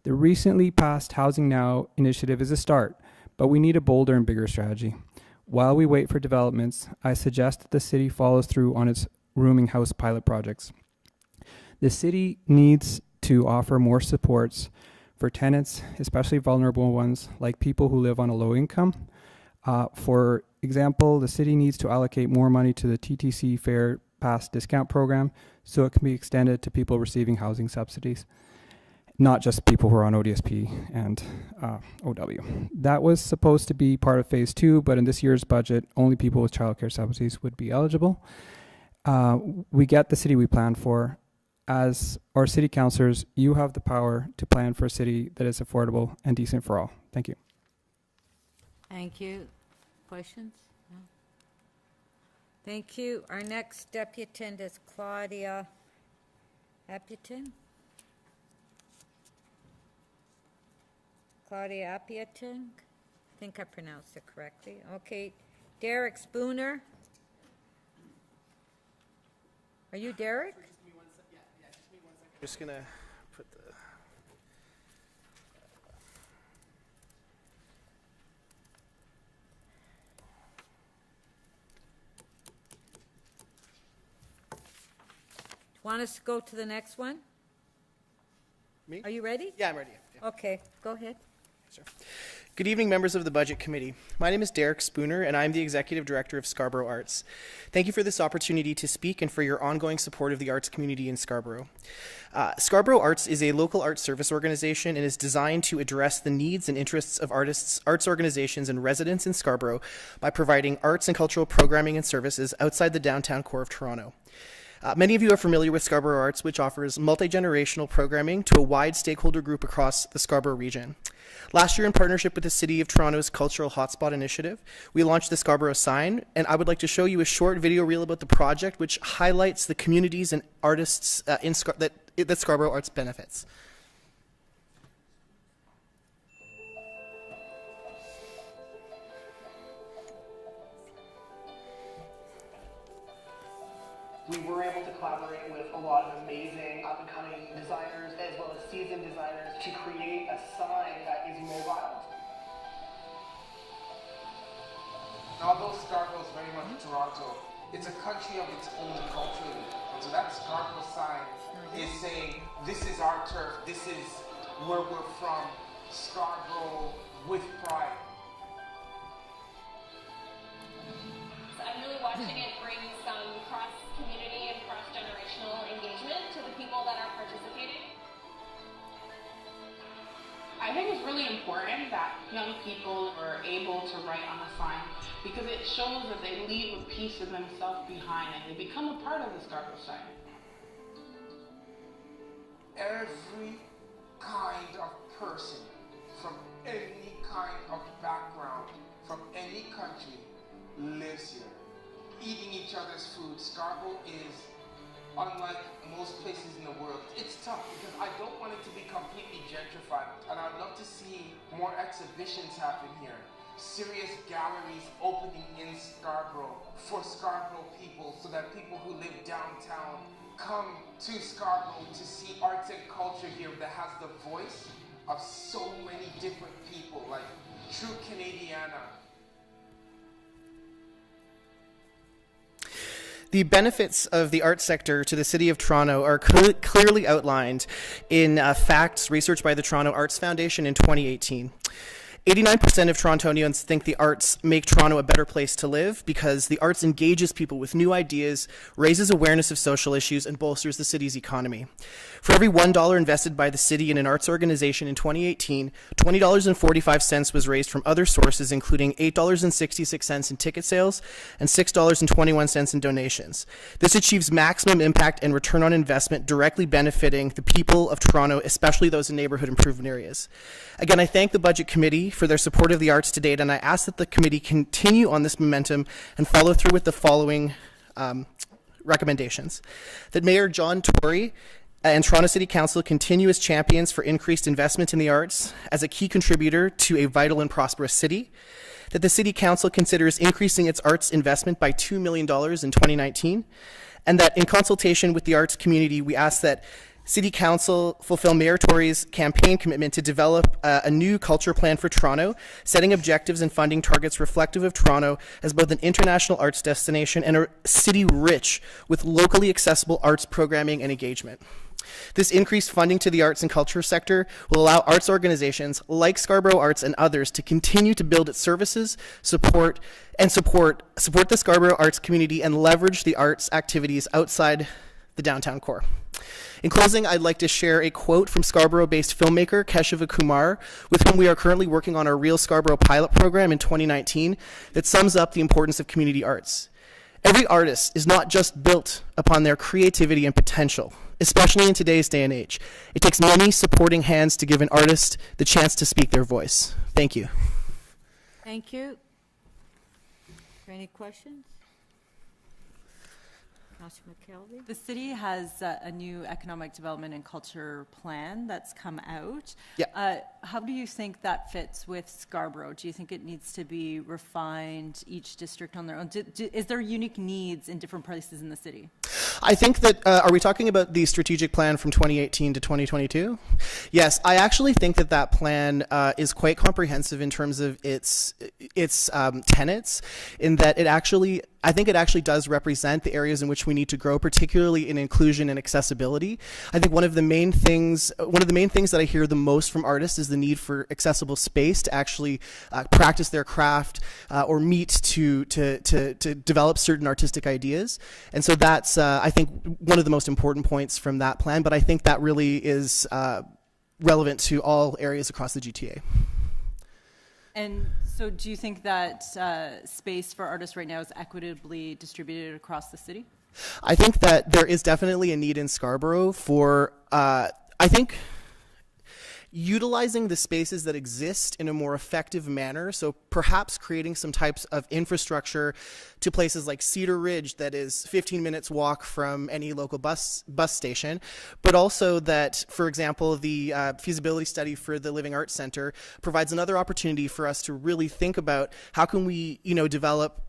The recently passed Housing Now initiative is a start, but we need a bolder and bigger strategy. While we wait for developments, I suggest that the city follows through on its rooming house pilot projects. The city needs to offer more supports for tenants, especially vulnerable ones, like people who live on a low income. For example, the city needs to allocate more money to the TTC Fair Pass discount program so it can be extended to people receiving housing subsidies, not just people who are on ODSP and OW. That was supposed to be part of phase 2, but in this year's budget, only people with childcare subsidies would be eligible. We get the city we plan for. As our city councillors, you have the power to plan for a city that is affordable and decent for all. Thank you. Thank you. Questions? No? Thank you. Our next deputant is Claudia Appiatin. Claudia Appiatin. I think I pronounced it correctly. Okay. Derek Spooner. Are you Derek? Just gonna put the Want us to go to the next one? me? Are you ready? Yeah, I'm ready. Yeah. Okay, go ahead. Sure. Good evening, members of the Budget Committee. My name is Derek Spooner, and I'm the Executive Director of Scarborough Arts. Thank you for this opportunity to speak and for your ongoing support of the arts community in Scarborough. Scarborough Arts is a local arts service organization and is designed to address the needs and interests of artists, arts organizations, and residents in Scarborough by providing arts and cultural programming and services outside the downtown core of Toronto. Many of you are familiar with Scarborough Arts, which offers multi-generational programming to a wide stakeholder group across the Scarborough region. Last year, in partnership with the City of Toronto's Cultural Hotspot Initiative, we launched the Scarborough Sign, and I would like to show you a short video reel about the project, which highlights the communities and artists that Scarborough Arts benefits. We were able to collaborate with a lot of amazing up-and-coming designers as well as seasoned designers to create a sign that is mobile. Although Scarborough is very much Toronto, it's a country of its own culturally. And so that Scarborough sign is saying, this is our turf, this is where we're from, Scarborough with pride. So I'm really watching it bring some cross-community and cross-generational engagement to the people that are participating. I think it's really important that young people are able to write on a sign because it shows that they leave a piece of themselves behind and they become a part of the Scarborough sign. Every kind of person from any kind of background, from any country, lives here. Eating each other's food. Scarborough is unlike most places in the world. It's tough because I don't want it to be completely gentrified, and I'd love to see more exhibitions happen here. Serious galleries opening in Scarborough for Scarborough people so that people who live downtown come to Scarborough to see arts and culture here that has the voice of so many different people, like true Canadiana. The benefits of the arts sector to the City of Toronto are clearly outlined in facts researched by the Toronto Arts Foundation in 2018. 89% of Torontonians think the arts make Toronto a better place to live because the arts engages people with new ideas, raises awareness of social issues, and bolsters the city's economy. For every $1 invested by the city in an arts organization in 2018, $20.45 was raised from other sources, including $8.66 in ticket sales and $6.21 in donations. This achieves maximum impact and return on investment, directly benefiting the people of Toronto, especially those in neighborhood improvement areas. Again, I thank the Budget Committee for their support of the arts to date, and I ask that the committee continue on this momentum and follow through with the following recommendations. That Mayor John Tory and Toronto City Council continue as champions for increased investment in the arts as a key contributor to a vital and prosperous city. That the City Council considers increasing its arts investment by $2 million in 2019. And that in consultation with the arts community, we ask that City Council fulfill Mayor Tory's campaign commitment to develop a new culture plan for Toronto, setting objectives and funding targets reflective of Toronto as both an international arts destination and a city rich with locally accessible arts programming and engagement. This increased funding to the arts and culture sector will allow arts organizations like Scarborough Arts and others to continue to build its services, support the Scarborough arts community, and leverage the arts activities outside the downtown core. In closing, I'd like to share a quote from Scarborough-based filmmaker Keshav Kumar, with whom we are currently working on our Real Scarborough pilot program in 2019, that sums up the importance of community arts. Every artist is not just built upon their creativity and potential, especially in today's day and age. It takes many supporting hands to give an artist the chance to speak their voice. Thank you. Thank you. Any questions? Councilor McKelvey? The city has a new economic development and culture plan that's come out. Yeah. How do you think that fits with Scarborough? Do you think it needs to be refined, each district on their own? Is there unique needs in different places in the city? I think that, are we talking about the strategic plan from 2018 to 2022? Yes, I actually think that that plan is quite comprehensive in terms of its tenets, in that I think it actually does represent the areas in which we need to grow, particularly in inclusion and accessibility. I think one of the main things that I hear the most from artists is the need for accessible space to actually practice their craft or meet to develop certain artistic ideas. And so that's, I think, one of the most important points from that plan, but I think that really is relevant to all areas across the GTA. And so do you think that space for artists right now is equitably distributed across the city? I think that there is definitely a need in Scarborough for, I think, utilizing the spaces that exist in a more effective manner. So perhaps creating some types of infrastructure to places like Cedar Ridge that is 15 minutes walk from any local bus station, but also that, for example, the feasibility study for the Living Arts Center provides another opportunity for us to really think about how can we, develop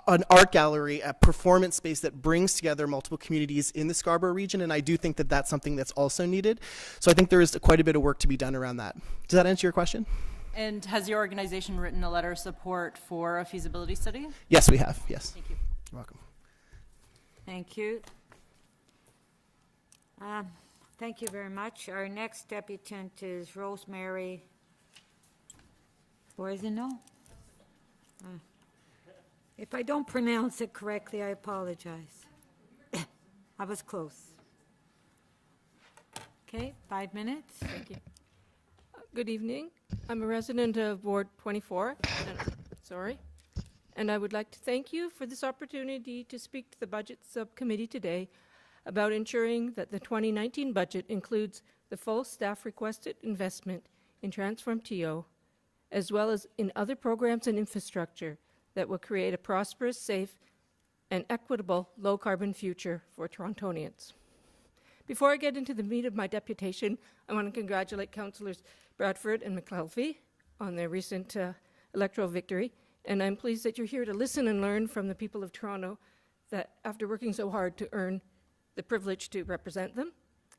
an art gallery, a performance space that brings together multiple communities in the Scarborough region, and I do think that that's something that's also needed. So I think there is quite a bit of work to be done around that. Does that answer your question? And has your organization written a letter of support for a feasibility study? Yes, we have. Yes. Thank you. You're welcome. Thank you. Thank you very much. Our next deputant is Rosemary. Or is it no? If I don't pronounce it correctly, I apologize. I was close. Okay, 5 minutes. Thank you. Good evening. I'm a resident of Ward 24, and I would like to thank you for this opportunity to speak to the Budget Subcommittee today about ensuring that the 2019 budget includes the full staff requested investment in Transform TO, as well as in other programs and infrastructure that will create a prosperous, safe, and equitable low-carbon future for Torontonians. Before I get into the meat of my deputation, I want to congratulate Councillors Bradford and McKelvey on their recent electoral victory, and I'm pleased that you're here to listen and learn from the people of Toronto that after working so hard to earn the privilege to represent them.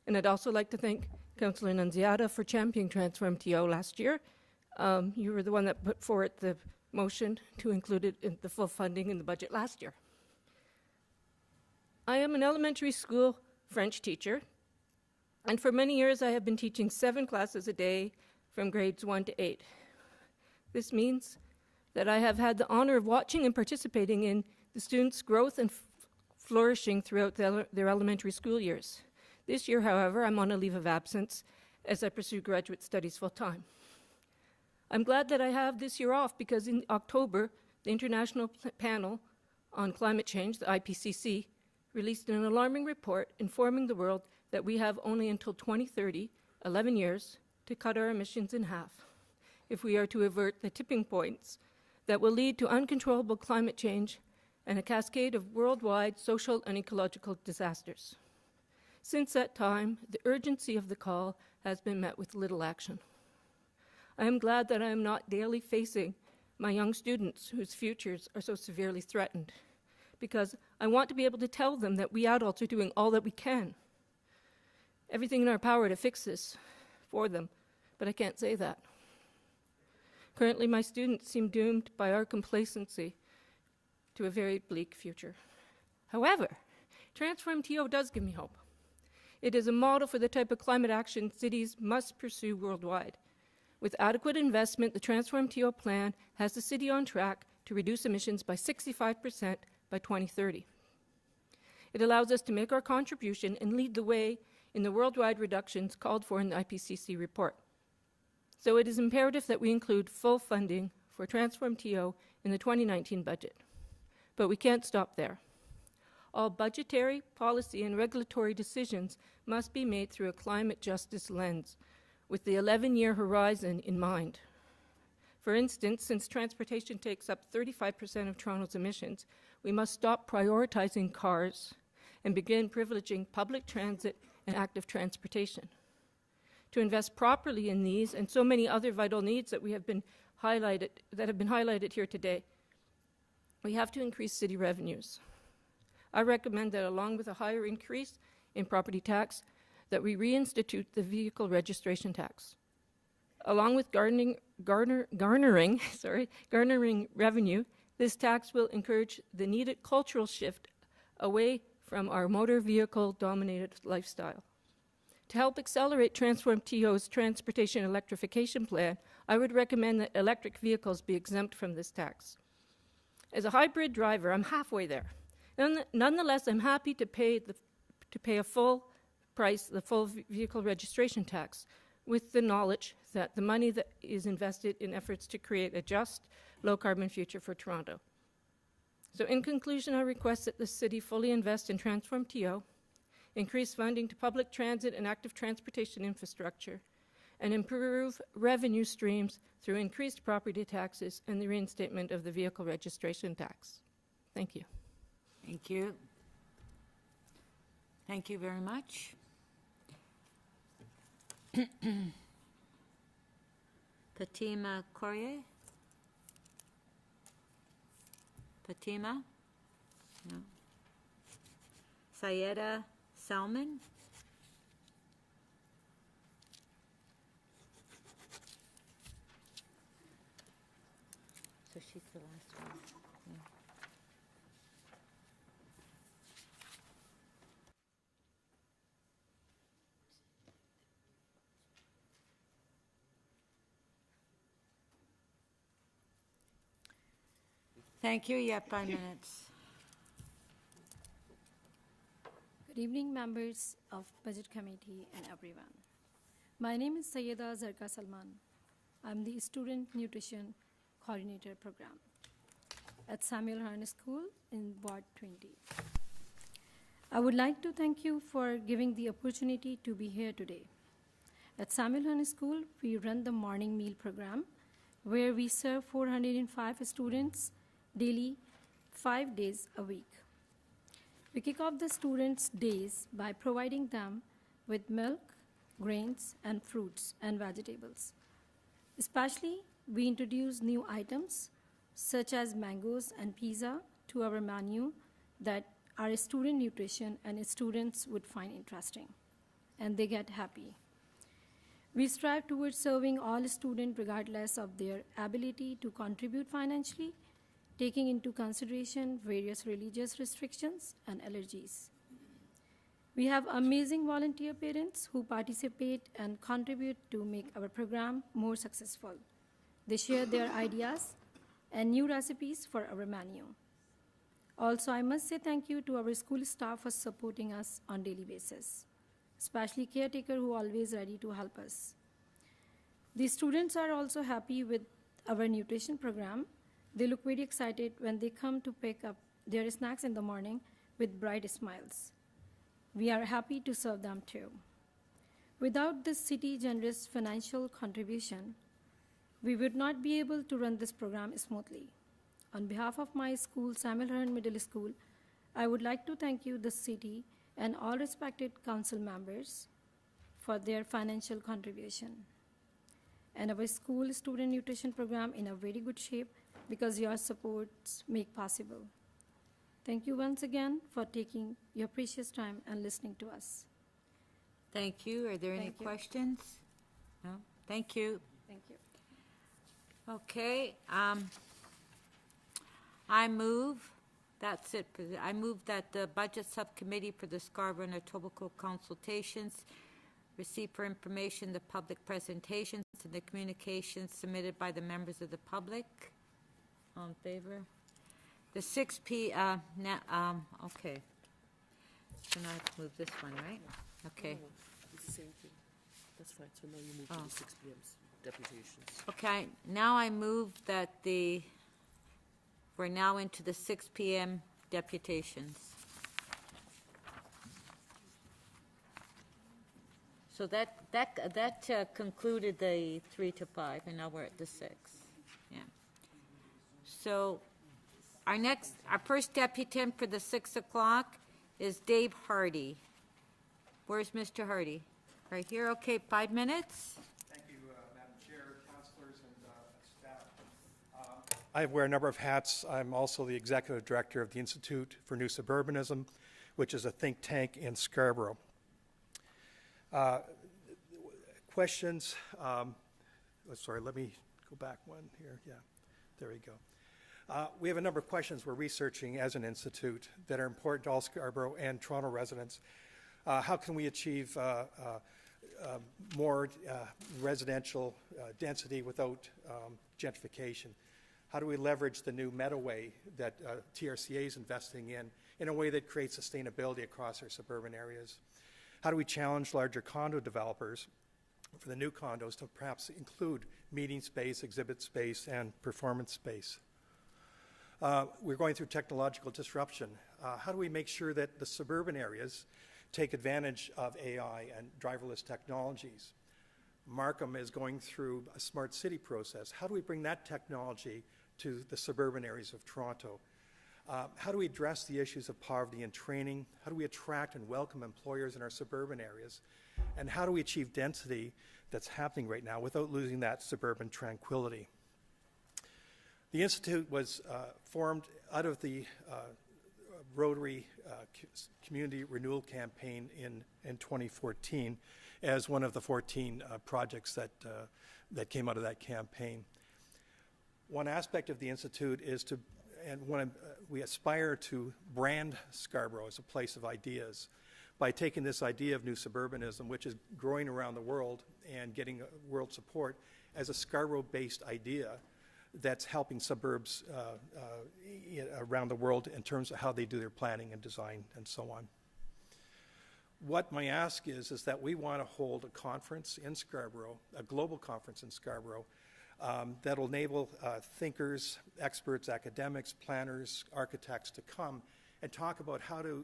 And I'd also like to thank Councillor Nunziata for championing Transform TO last year. You were the one that put forward the motion to include it in the full funding in the budget last year. I am an elementary school French teacher, and for many years I have been teaching 7 classes a day from grades 1 to 8. This means that I have had the honor of watching and participating in the students' growth and flourishing throughout their elementary school years. This year, however, I'm on a leave of absence as I pursue graduate studies full-time. I'm glad that I have this year off because in October, the International Panel on Climate Change, the IPCC, released an alarming report informing the world that we have only until 2030, 11 years, to cut our emissions in half if we are to avert the tipping points that will lead to uncontrollable climate change and a cascade of worldwide social and ecological disasters. Since that time, the urgency of the call has been met with little action. I am glad that I am not daily facing my young students whose futures are so severely threatened, because I want to be able to tell them that we adults are doing all that we can, everything in our power to fix this for them, but I can't say that. Currently, my students seem doomed by our complacency to a very bleak future. However, Transform TO does give me hope. It is a model for the type of climate action cities must pursue worldwide. With adequate investment, the Transform TO plan has the city on track to reduce emissions by 65% by 2030. It allows us to make our contribution and lead the way in the worldwide reductions called for in the IPCC report. So it is imperative that we include full funding for Transform TO in the 2019 budget. But we can't stop there. All budgetary, policy, and regulatory decisions must be made through a climate justice lens, with the 11-year horizon in mind. For instance, since transportation takes up 35% of Toronto's emissions, we must stop prioritizing cars and begin privileging public transit and active transportation. To invest properly in these and so many other vital needs that have been highlighted here today, we have to increase city revenues. I recommend that along with a higher increase in property tax, that we reinstitute the vehicle registration tax. Along with garnering revenue, this tax will encourage the needed cultural shift away from our motor vehicle-dominated lifestyle. To help accelerate Transform TO's transportation electrification plan, I would recommend that electric vehicles be exempt from this tax. As a hybrid driver, I'm halfway there. Nonetheless, I'm happy to pay a full price, the full vehicle registration tax, with the knowledge that the money that is invested in efforts to create a just, low-carbon future for Toronto. So in conclusion, I request that the city fully invest in Transform TO, increase funding to public transit and active transportation infrastructure, and improve revenue streams through increased property taxes and the reinstatement of the vehicle registration tax. Thank you. Thank you. Thank you very much. Fatima Courier? Fatima? No. Sayeda Salman? So she's the last one. Yeah. Thank you. You have 5 minutes. Good evening, members of Budget Committee and everyone. My name is Sayeda Zarka Salman. I'm the Student Nutrition Coordinator Program at Samuel Hearn School in Ward 20. I would like to thank you for giving the opportunity to be here today. At Samuel Hearn School, we run the morning meal program where we serve 405 students daily, 5 days a week. We kick off the students' days by providing them with milk, grains, and fruits and vegetables. Especially, we introduce new items such as mangoes and pizza to our menu that our student nutrition and students would find interesting, and they get happy. We strive towards serving all students regardless of their ability to contribute financially, taking into consideration various religious restrictions and allergies. We have amazing volunteer parents who participate and contribute to make our program more successful. They share their ideas and new recipes for our menu. Also, I must say thank you to our school staff for supporting us on a daily basis, especially caretaker who are always ready to help us. The students are also happy with our nutrition program. They look very excited when they come to pick up their snacks in the morning with bright smiles. We are happy to serve them too. Without the city's generous financial contribution, we would not be able to run this program smoothly. On behalf of my school, Samuel Hearn Middle School, I would like to thank you, the city, and all respected council members for their financial contribution. And our school student nutrition program in a very good shape because your supports make possible. Thank you once again for taking your precious time and listening to us. Thank you. Are there any Thank you. questions? No? Thank you. Thank you. Okay, I move, that's it, I move that the Budget Subcommittee for the Scarborough and Etobicoke consultations receive for information the public presentations and the communications submitted by the members of the public. All in favor? The 6 p.m. Okay. So now I have to move this one, right? Okay. It's the same thing. That's fine. So now you move to the 6 p.m. deputations. Okay, now I move that we're now into the 6 p.m. deputations. So that concluded the 3 to 5, and now we're at the 6. Yeah. So our first deputant for the 6 o'clock is Dave Hardy. Where's Mr. Hardy? Right here. Okay, 5 minutes. Thank you, Madam Chair, councillors, and staff. I wear a number of hats. I'm also the executive director of the Institute for New Suburbanism, which is a think tank in Scarborough. Questions? Sorry, let me go back one here. Yeah, there we go. We have a number of questions we're researching as an institute that are important to all Scarborough and Toronto residents. How can we achieve more residential density without gentrification? How do we leverage the new Meadowway that TRCA is investing in a way that creates sustainability across our suburban areas? How do we challenge larger condo developers for the new condos to perhaps include meeting space, exhibit space, and performance space? We're going through technological disruption. How do we make sure that the suburban areas take advantage of AI and driverless technologies? Markham is going through a smart city process. How do we bring that technology to the suburban areas of Toronto? How do we address the issues of poverty and training? How do we attract and welcome employers in our suburban areas? And how do we achieve density that's happening right now without losing that suburban tranquility? The Institute was formed out of the Rotary Community Renewal Campaign in 2014 as one of the 14 projects that came out of that campaign. One aspect of the Institute is to, and we aspire to brand Scarborough as a place of ideas by taking this idea of new suburbanism, which is growing around the world and getting world support, as a Scarborough-based idea that's helping suburbs around the world in terms of how they do their planning and design and so on. What my ask is that we want to hold a conference in Scarborough, a global conference in Scarborough, that'll enable thinkers, experts, academics, planners, architects to come and talk about how to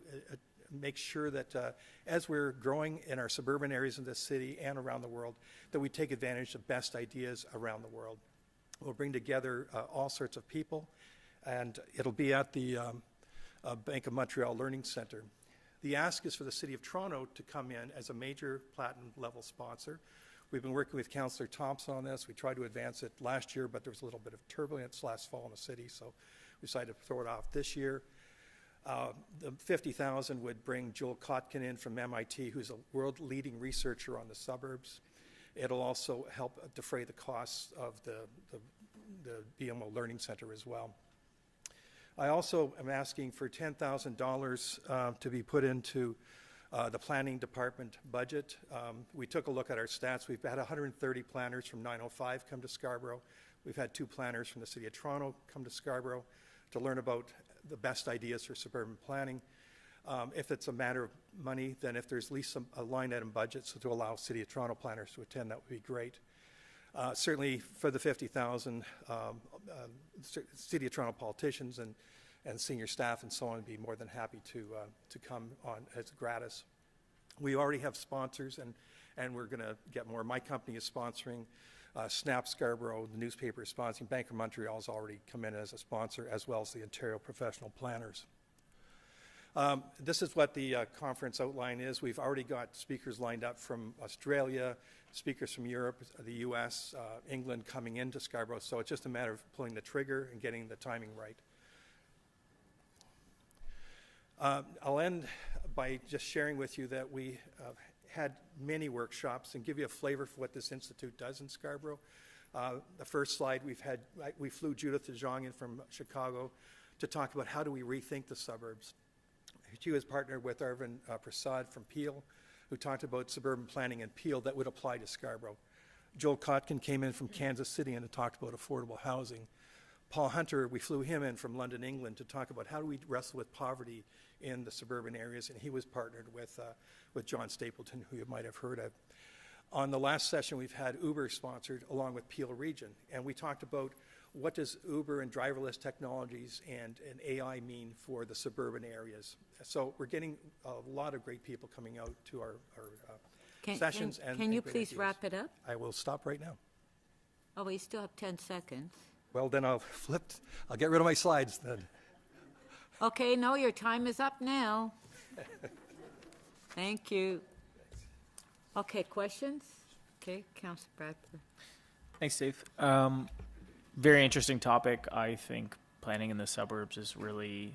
make sure that as we're growing in our suburban areas in this city and around the world, that we take advantage of best ideas around the world. We'll bring together all sorts of people, and it'll be at the Bank of Montreal Learning Centre. The ask is for the City of Toronto to come in as a major platinum level sponsor. We've been working with Councillor Thompson on this. We tried to advance it last year, but there was a little bit of turbulence last fall in the city, so we decided to throw it off this year. The 50,000 would bring Joel Kotkin in from MIT, who's a world-leading researcher on the suburbs. It'll also help defray the costs of the BMO Learning Center as well. I also am asking for $10,000 to be put into the planning department budget. We took a look at our stats. We've had 130 planners from 905 come to Scarborough. We've had 2 planners from the City of Toronto come to Scarborough to learn about the best ideas for suburban planning. If it's a matter of money, then if there's at least a line item budget so to allow City of Toronto planners to attend, that would be great. Certainly for the 50,000, City of Toronto politicians and senior staff and so on would be more than happy to come on as gratis. We already have sponsors, and we're going to get more. My company is sponsoring. Snap Scarborough, the newspaper, is sponsoring. Bank of Montreal has already come in as a sponsor, as well as the Ontario Professional Planners. This is what the conference outline is. We've already got speakers lined up from Australia, speakers from Europe, the US, England coming into Scarborough, so it's just a matter of pulling the trigger and getting the timing right. I'll end by just sharing with you that we had many workshops and give you a flavor for what this institute does in Scarborough. The first slide, we flew Judith DeJong in from Chicago to talk about how do we rethink the suburbs. She was partnered with Arvind Prasad from Peel, who talked about suburban planning in Peel that would apply to Scarborough. Joel Kotkin came in from Kansas City and talked about affordable housing. Paul Hunter, we flew him in from London, England, to talk about how do we wrestle with poverty in the suburban areas, and he was partnered with John Stapleton, who you might have heard of. On the last session, we've had Uber sponsored along with Peel Region, and we talked about what does Uber and driverless technologies and AI mean for the suburban areas. So we're getting a lot of great people coming out to our sessions. Can you please wrap it up? I will stop right now. Oh, we still have 10 seconds. Well, then I'll get rid of my slides then. Okay, no, your time is up now. Thank you. Okay, questions? Okay, Councillor Bradford. Thanks, Dave. Very interesting topic. I think planning in the suburbs is really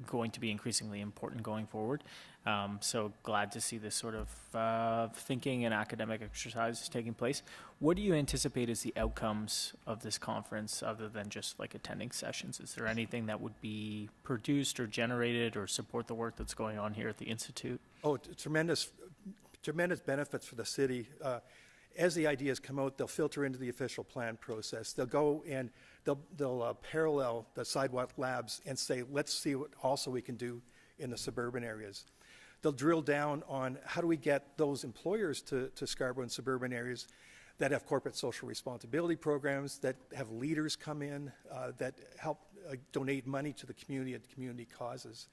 going to be increasingly important going forward. So glad to see this sort of thinking and academic exercises taking place. What do you anticipate as the outcomes of this conference other than just like attending sessions? Is there anything that would be produced or generated or support the work that's going on here at the Institute? Oh, tremendous benefits for the city. As the ideas come out, they'll filter into the official plan process. They'll go and they'll parallel the sidewalk labs and say, let's see what also we can do in the suburban areas. They'll drill down on how do we get those employers to Scarborough and suburban areas that have corporate social responsibility programs, that have leaders come in, that help donate money to the community and community causes.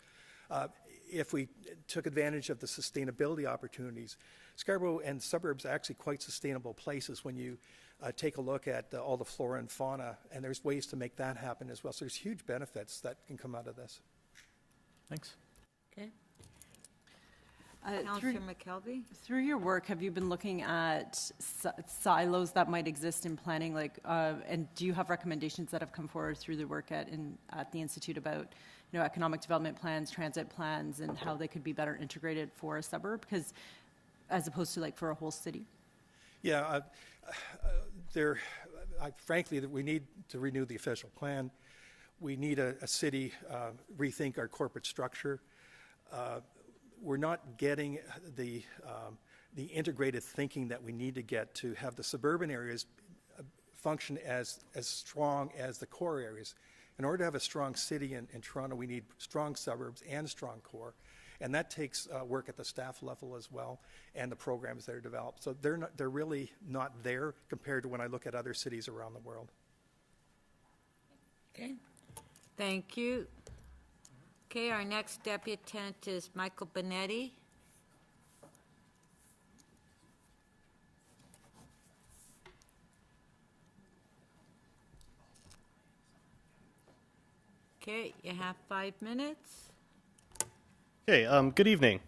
If we took advantage of the sustainability opportunities, Scarborough and suburbs are actually quite sustainable places when you take a look at all the flora and fauna, and there's ways to make that happen as well. So there's huge benefits that can come out of this. Thanks. Okay. Councillor McKelvey? Through your work, have you been looking at silos that might exist in planning? And do you have recommendations that have come forward through the work at the Institute about economic development plans, transit plans, and how they could be better integrated for a suburb, because as opposed to for a whole city? Yeah, frankly, we need to renew the official plan. We need a city rethink our corporate structure. We're not getting the integrated thinking that we need to get to have the suburban areas function as strong as the core areas. In order to have a strong city in Toronto, we need strong suburbs and strong core. And that takes work at the staff level as well, and the programs that are developed. So they're really not there compared to when I look at other cities around the world. Okay. Thank you. Okay, our next debutant is Michael Benetti. Okay, you have 5 minutes. Okay, good evening.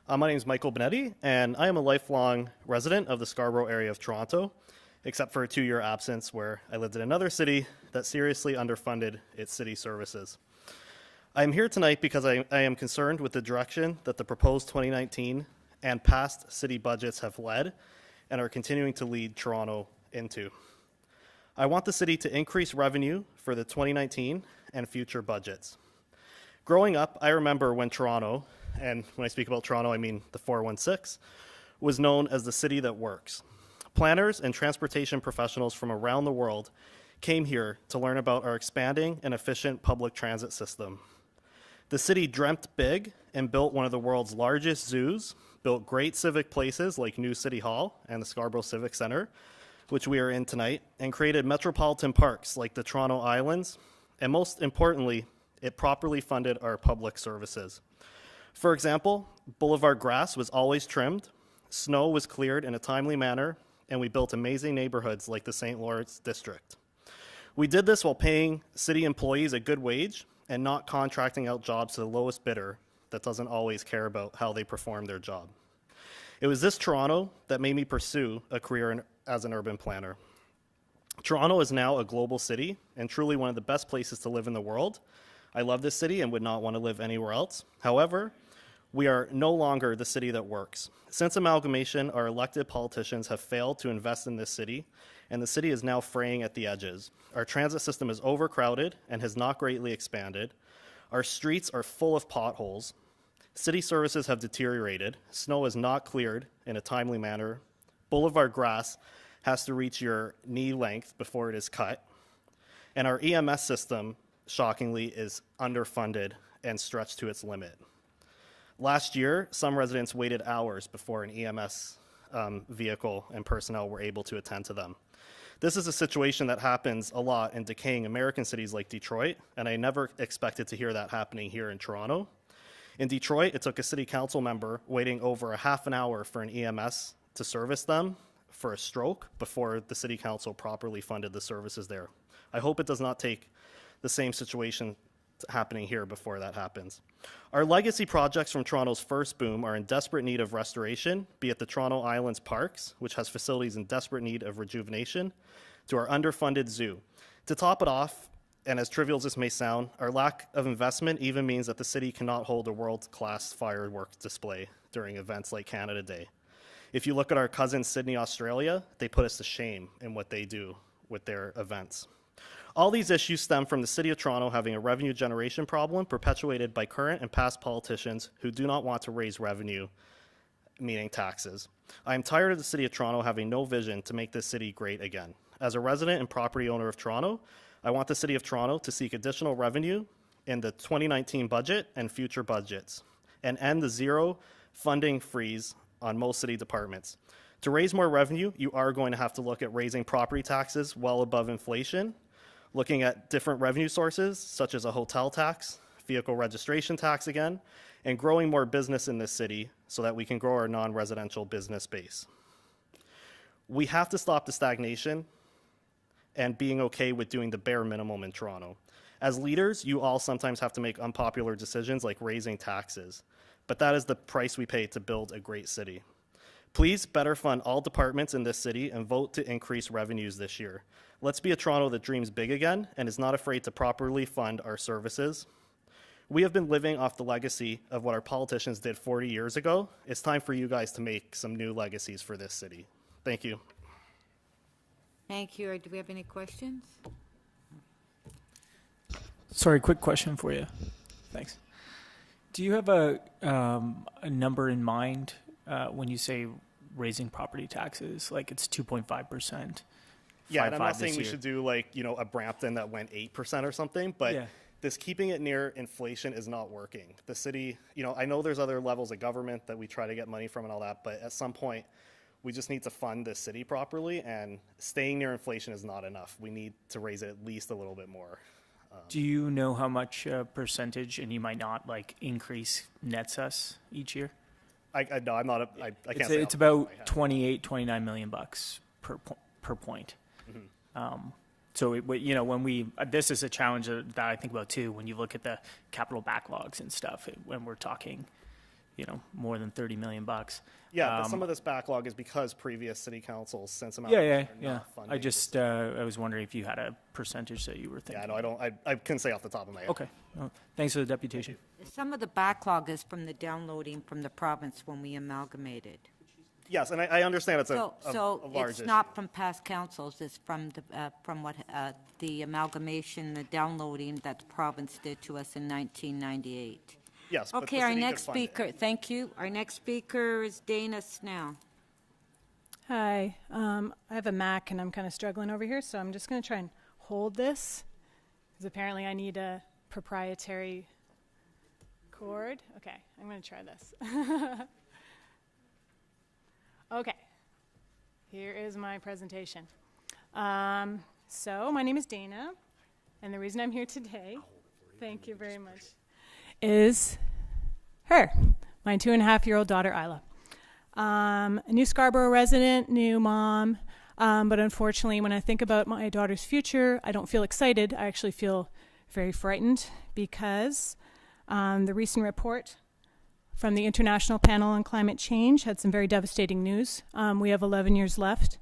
My name is Michael Benetti, and I am a lifelong resident of the Scarborough area of Toronto, except for a 2-year absence where I lived in another city that seriously underfunded its city services. I am here tonight because I am concerned with the direction that the proposed 2019 and past city budgets have led and are continuing to lead Toronto into. I want the city to increase revenue for the 2019 and future budgets. Growing up, I remember when Toronto, and when I speak about Toronto, I mean the 416, was known as the city that works. Planners and transportation professionals from around the world came here to learn about our expanding and efficient public transit system. The city dreamt big and built one of the world's largest zoos, built great civic places like New City Hall and the Scarborough Civic Center, which we are in tonight, and created metropolitan parks like the Toronto Islands, and most importantly, it properly funded our public services. For example, boulevard grass was always trimmed, snow was cleared in a timely manner, and we built amazing neighborhoods like the St. Lawrence District. We did this while paying city employees a good wage and not contracting out jobs to the lowest bidder that doesn't always care about how they perform their job. It was this Toronto that made me pursue a career as an urban planner. Toronto is now a global city and truly one of the best places to live in the world. I love this city and would not want to live anywhere else. However, we are no longer the city that works. Since amalgamation, our elected politicians have failed to invest in this city, and the city is now fraying at the edges. Our transit system is overcrowded and has not greatly expanded. Our streets are full of potholes. City services have deteriorated. Snow is not cleared in a timely manner. Boulevard grass has to reach your knee length before it is cut. And our EMS system, shockingly, is underfunded and stretched to its limit. Last year, some residents waited hours before an EMS vehicle and personnel were able to attend to them. This is a situation that happens a lot in decaying American cities like Detroit, and I never expected to hear that happening here in Toronto. In Detroit, it took a city council member waiting over a half an hour for an EMS to service them for a stroke before the city council properly funded the services there. I hope it does not take the same situation happening here before that happens. Our legacy projects from Toronto's first boom are in desperate need of restoration, be it the Toronto Islands Parks, which has facilities in desperate need of rejuvenation, to our underfunded zoo. To top it off, and as trivial as this may sound, our lack of investment even means that the city cannot hold a world-class fireworks display during events like Canada Day. If you look at our cousin Sydney, Australia, they put us to shame in what they do with their events. All these issues stem from the City of Toronto having a revenue generation problem perpetuated by current and past politicians who do not want to raise revenue, meaning taxes. I am tired of the City of Toronto having no vision to make this city great again. As a resident and property owner of Toronto, I want the City of Toronto to seek additional revenue in the 2019 budget and future budgets, and end the zero funding freeze on most city departments. To raise more revenue, you are going to have to look at raising property taxes well above inflation, looking at different revenue sources, such as a hotel tax, vehicle registration tax again, and growing more business in this city so that we can grow our non-residential business base. We have to stop the stagnation and being okay with doing the bare minimum in Toronto. As leaders, you all sometimes have to make unpopular decisions like raising taxes, but that is the price we pay to build a great city. Please better fund all departments in this city and vote to increase revenues this year. Let's be a Toronto that dreams big again and is not afraid to properly fund our services. We have been living off the legacy of what our politicians did 40 years ago. It's time for you guys to make some new legacies for this city. Thank you. Thank you. Do we have any questions? Sorry, quick question for you. Thanks. Do you have a number in mind when you say raising property taxes? Like it's 2.5%. Yeah, and I'm not saying we should do like, a Brampton that went 8% or something, but this keeping it near inflation is not working. The city, I know there's other levels of government that we try to get money from and all that, but at some point we just need to fund the city properly, and staying near inflation is not enough. We need to raise it at least a little bit more. Do you know how much percentage, and you might not, increase nets us each year? No, I'm not. I can't say. It's about 29 million bucks per point. Mm-hmm. So when this is a challenge that I think about too. When you look at the capital backlogs and stuff, when we're talking more than 30 million bucks. Yeah, but some of this backlog is because previous city councils since some Yeah. I just, I was wondering if you had a percentage that you were thinking. Yeah, no, I couldn't say off the top of my head. Okay. Oh, thanks for the deputation. Some of the backlog is from the downloading from the province when we amalgamated. Yes, and I understand it's a large it's issue. not from past councils, it's from the amalgamation, the downloading that the province did to us in 1998. Yes, but the Okay, our city could next fund it. speaker, thank you. Our next speaker is Dana Snell. Hi, I have a Mac and I'm kind of struggling over here, so I'm just going to try and hold this because apparently I need a proprietary cord. Okay, I'm going to try this. Okay, here is my presentation. So my name is Dana, and the reason I'm here today, thank you very much, is her, my 2.5-year-old daughter, Isla. A new Scarborough resident, new mom, but unfortunately when I think about my daughter's future, I don't feel excited. I actually feel very frightened because the recent report from the International Panel on Climate Change had some very devastating news. We have 11 years left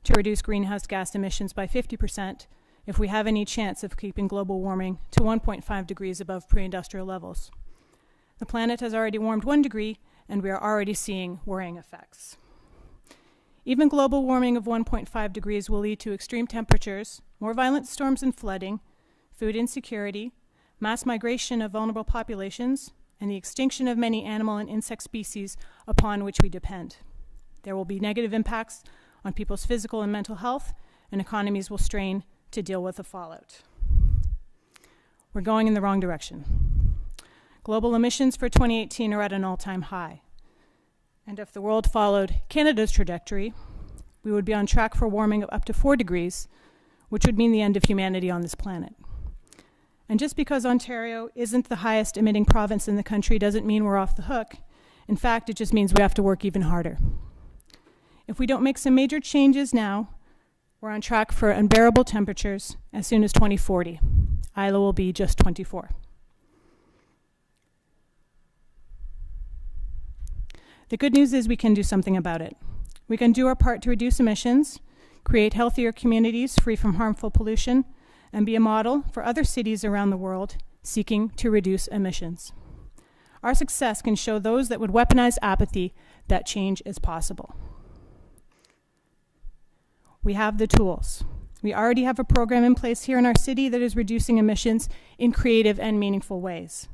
to reduce greenhouse gas emissions by 50% if we have any chance of keeping global warming to 1.5 degrees above pre-industrial levels. The planet has already warmed 1 degree, and we are already seeing worrying effects. Even global warming of 1.5 degrees will lead to extreme temperatures, more violent storms and flooding, food insecurity, mass migration of vulnerable populations, and the extinction of many animal and insect species upon which we depend. There will be negative impacts on people's physical and mental health, and economies will strain to deal with the fallout. We're going in the wrong direction. Global emissions for 2018 are at an all-time high. And if the world followed Canada's trajectory, we would be on track for warming of up to 4 degrees, which would mean the end of humanity on this planet. And just because Ontario isn't the highest emitting province in the country doesn't mean we're off the hook. In fact, it just means we have to work even harder. If we don't make some major changes now, we're on track for unbearable temperatures as soon as 2040. Isla will be just 24. The good news is we can do something about it. We can do our part to reduce emissions, create healthier communities free from harmful pollution, and be a model for other cities around the world seeking to reduce emissions. Our success can show those that would weaponize apathy that change is possible. We have the tools. We already have a program in place here in our city that is reducing emissions in creative and meaningful ways.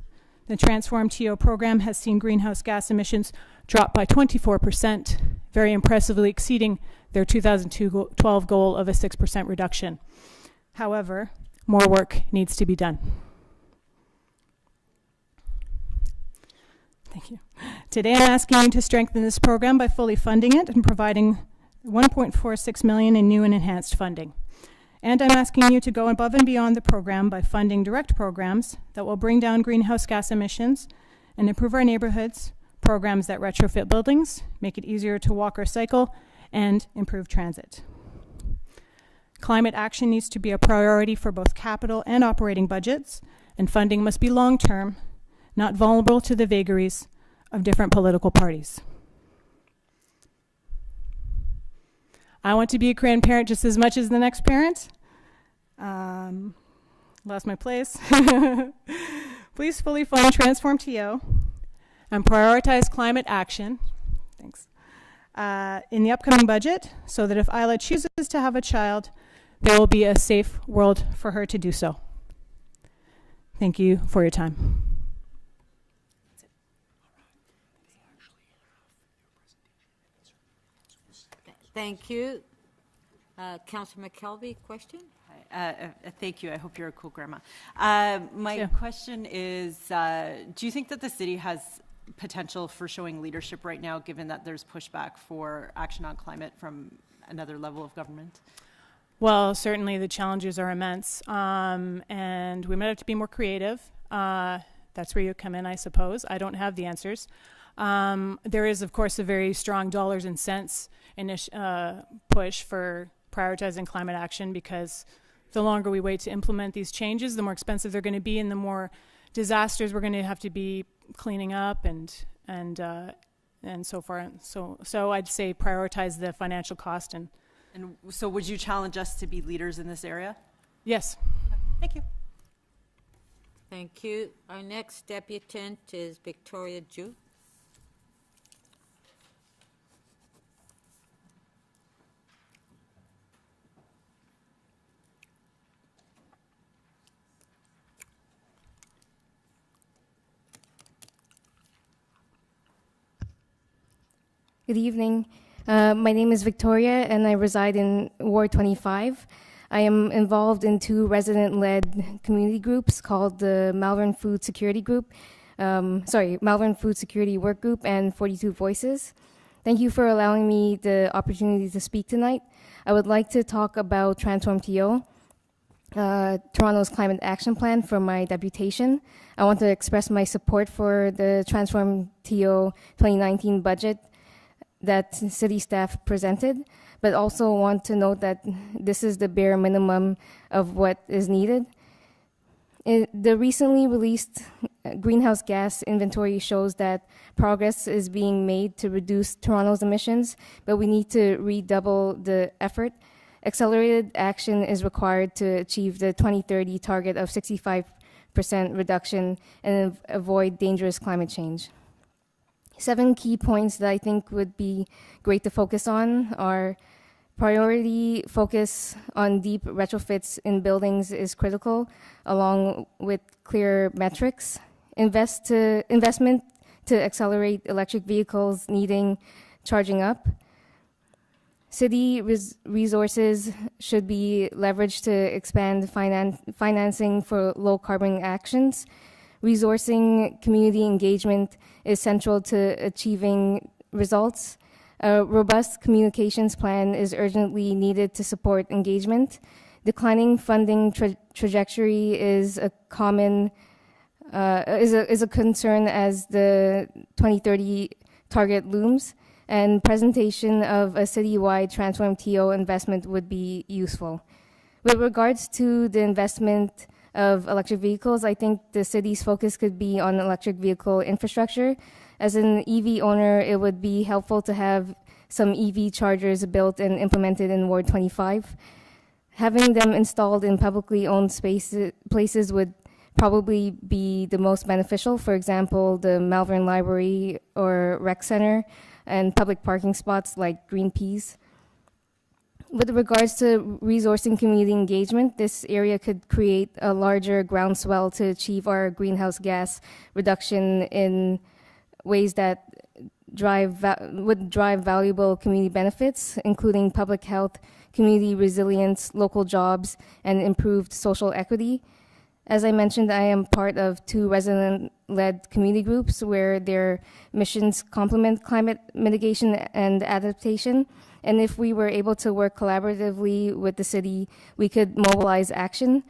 The Transform TO program has seen greenhouse gas emissions drop by 24%, very impressively exceeding their 2012 goal of a 6% reduction. However, more work needs to be done. Thank you. Today I'm asking you to strengthen this program by fully funding it and providing $1.46 million in new and enhanced funding. And I'm asking you to go above and beyond the program by funding direct programs that will bring down greenhouse gas emissions and improve our neighborhoods, programs that retrofit buildings, make it easier to walk or cycle, and improve transit. Climate action needs to be a priority for both capital and operating budgets, and funding must be long-term, not vulnerable to the vagaries of different political parties. I want to be a grandparent just as much as the next parent. Lost my place. Please fully fund Transform TO and prioritize climate action. Thanks. In the upcoming budget, so that if Isla chooses to have a child, there will be a safe world for her to do so. Thank you for your time. Thank you. Councillor McKelvey, question? Thank you. I hope you're a cool grandma. My question is, do you think that the city has potential for showing leadership right now, given that there's pushback for action on climate from another level of government? Well, certainly the challenges are immense, and we might have to be more creative. That's where you come in, I suppose. I don't have the answers. There is, of course, a very strong dollars and cents push for prioritizing climate action, because the longer we wait to implement these changes, the more expensive they're going to be and the more disasters we're going to have to be cleaning up and and so far, so I'd say prioritize the financial cost. And so would you challenge us to be leaders in this area? Yes. Thank you. Thank you. Our next debutant is Victoria Ju. Good evening. My name is Victoria, and I reside in Ward 25. I am involved in two resident-led community groups called the Malvern Food Security Group, Malvern Food Security Work Group and 42 Voices. Thank you for allowing me the opportunity to speak tonight. I would like to talk about Transform TO, Toronto's climate action plan for my deputation. I want to express my support for the Transform TO 2019 budget that city staff presented, but also want to note that this is the bare minimum of what is needed. The recently released greenhouse gas inventory shows that progress is being made to reduce Toronto's emissions, but we need to redouble the effort. Accelerated action is required to achieve the 2030 target of 65% reduction and avoid dangerous climate change. 7 key points that I think would be great to focus on are: priority focus on deep retrofits in buildings is critical, along with clear metrics. Investment to accelerate electric vehicles needing charging up. City resources should be leveraged to expand financing for low carbon actions. Resourcing community engagement is central to achieving results. A robust communications plan is urgently needed to support engagement. Declining funding trajectory is a common is a concern as the 2030 target looms, and presentation of a citywide Transform TO investment would be useful. With regards to the investment of electric vehicles, I think the city's focus could be on electric vehicle infrastructure. As an EV owner, it would be helpful to have some EV chargers built and implemented in Ward 25. Having them installed in publicly owned places would probably be the most beneficial. For example, the Malvern Library or Rec Center, and public parking spots like Green Peas. With regards to resourcing community engagement, this area could create a larger groundswell to achieve our greenhouse gas reduction in ways that would drive valuable community benefits, including public health, community resilience, local jobs, and improved social equity. As I mentioned, I am part of 2 resident-led community groups where their missions complement climate mitigation and adaptation. And if we were able to work collaboratively with the city, we could mobilize action.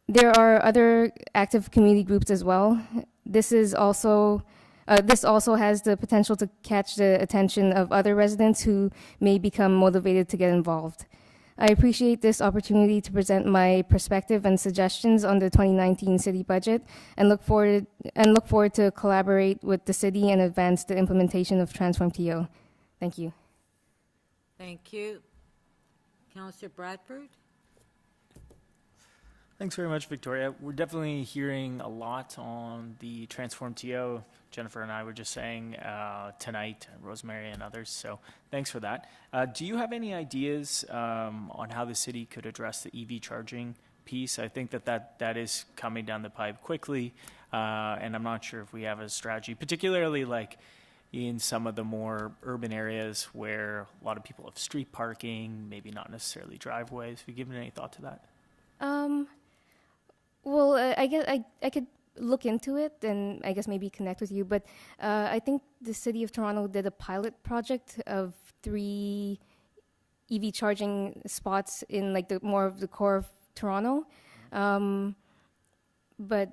There are other active community groups as well. This also has the potential to catch the attention of other residents who may become motivated to get involved. I appreciate this opportunity to present my perspective and suggestions on the 2019 city budget, and look forward to collaborate with the city and advance the implementation of Transform TO. Thank you. Thank you. Councillor Bradford? Thanks very much, Victoria. We're definitely hearing a lot on the Transform TO. Jennifer and I were just saying tonight, Rosemary and others, so thanks for that. Do you have any ideas on how the city could address the EV charging piece? I think that is coming down the pipe quickly, and I'm not sure if we have a strategy, particularly like in some of the more urban areas where a lot of people have street parking, maybe not necessarily driveways. Have you given any thought to that? Well, I guess I could look into it and I guess maybe connect with you. But I think the City of Toronto did a pilot project of 3 EV charging spots in like the more of the core of Toronto. But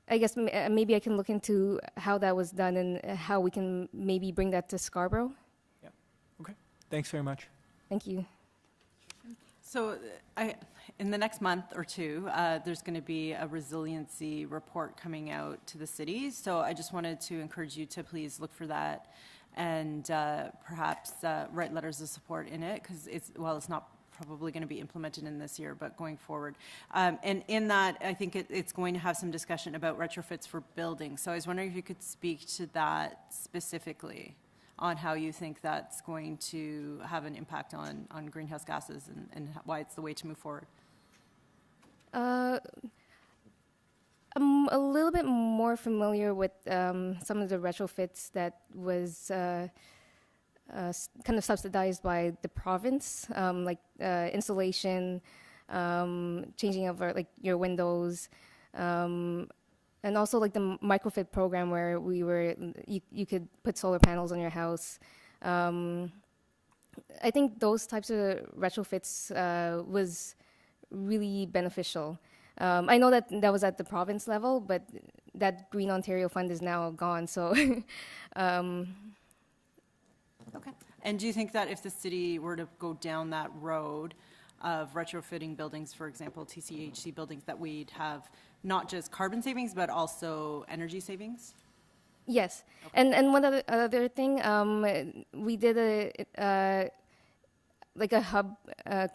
I guess maybe I can look into how that was done and how we can maybe bring that to Scarborough. Yeah. Okay. Thanks very much. Thank you. So in the next month or two, there's going to be a resiliency report coming out to the city. So I just wanted to encourage you to please look for that and perhaps write letters of support in it, because it's not probably going to be implemented in this year, but going forward. And in that, I think it's going to have some discussion about retrofits for buildings. So I was wondering if you could speak to that specifically, on how you think that's going to have an impact on greenhouse gases and why it's the way to move forward. I'm a little bit more familiar with some of the retrofits that was kind of subsidized by the province, like insulation, changing of like your windows, and also like the microfit program where you could put solar panels on your house. I think those types of retrofits was really beneficial. I know that was at the province level, but that Green Ontario Fund is now gone. So, Okay. And do you think that if the city were to go down that road of retrofitting buildings, for example, TCHC buildings, that we'd have not just carbon savings, but also energy savings? yes. Okay. And one other thing, we did a hub,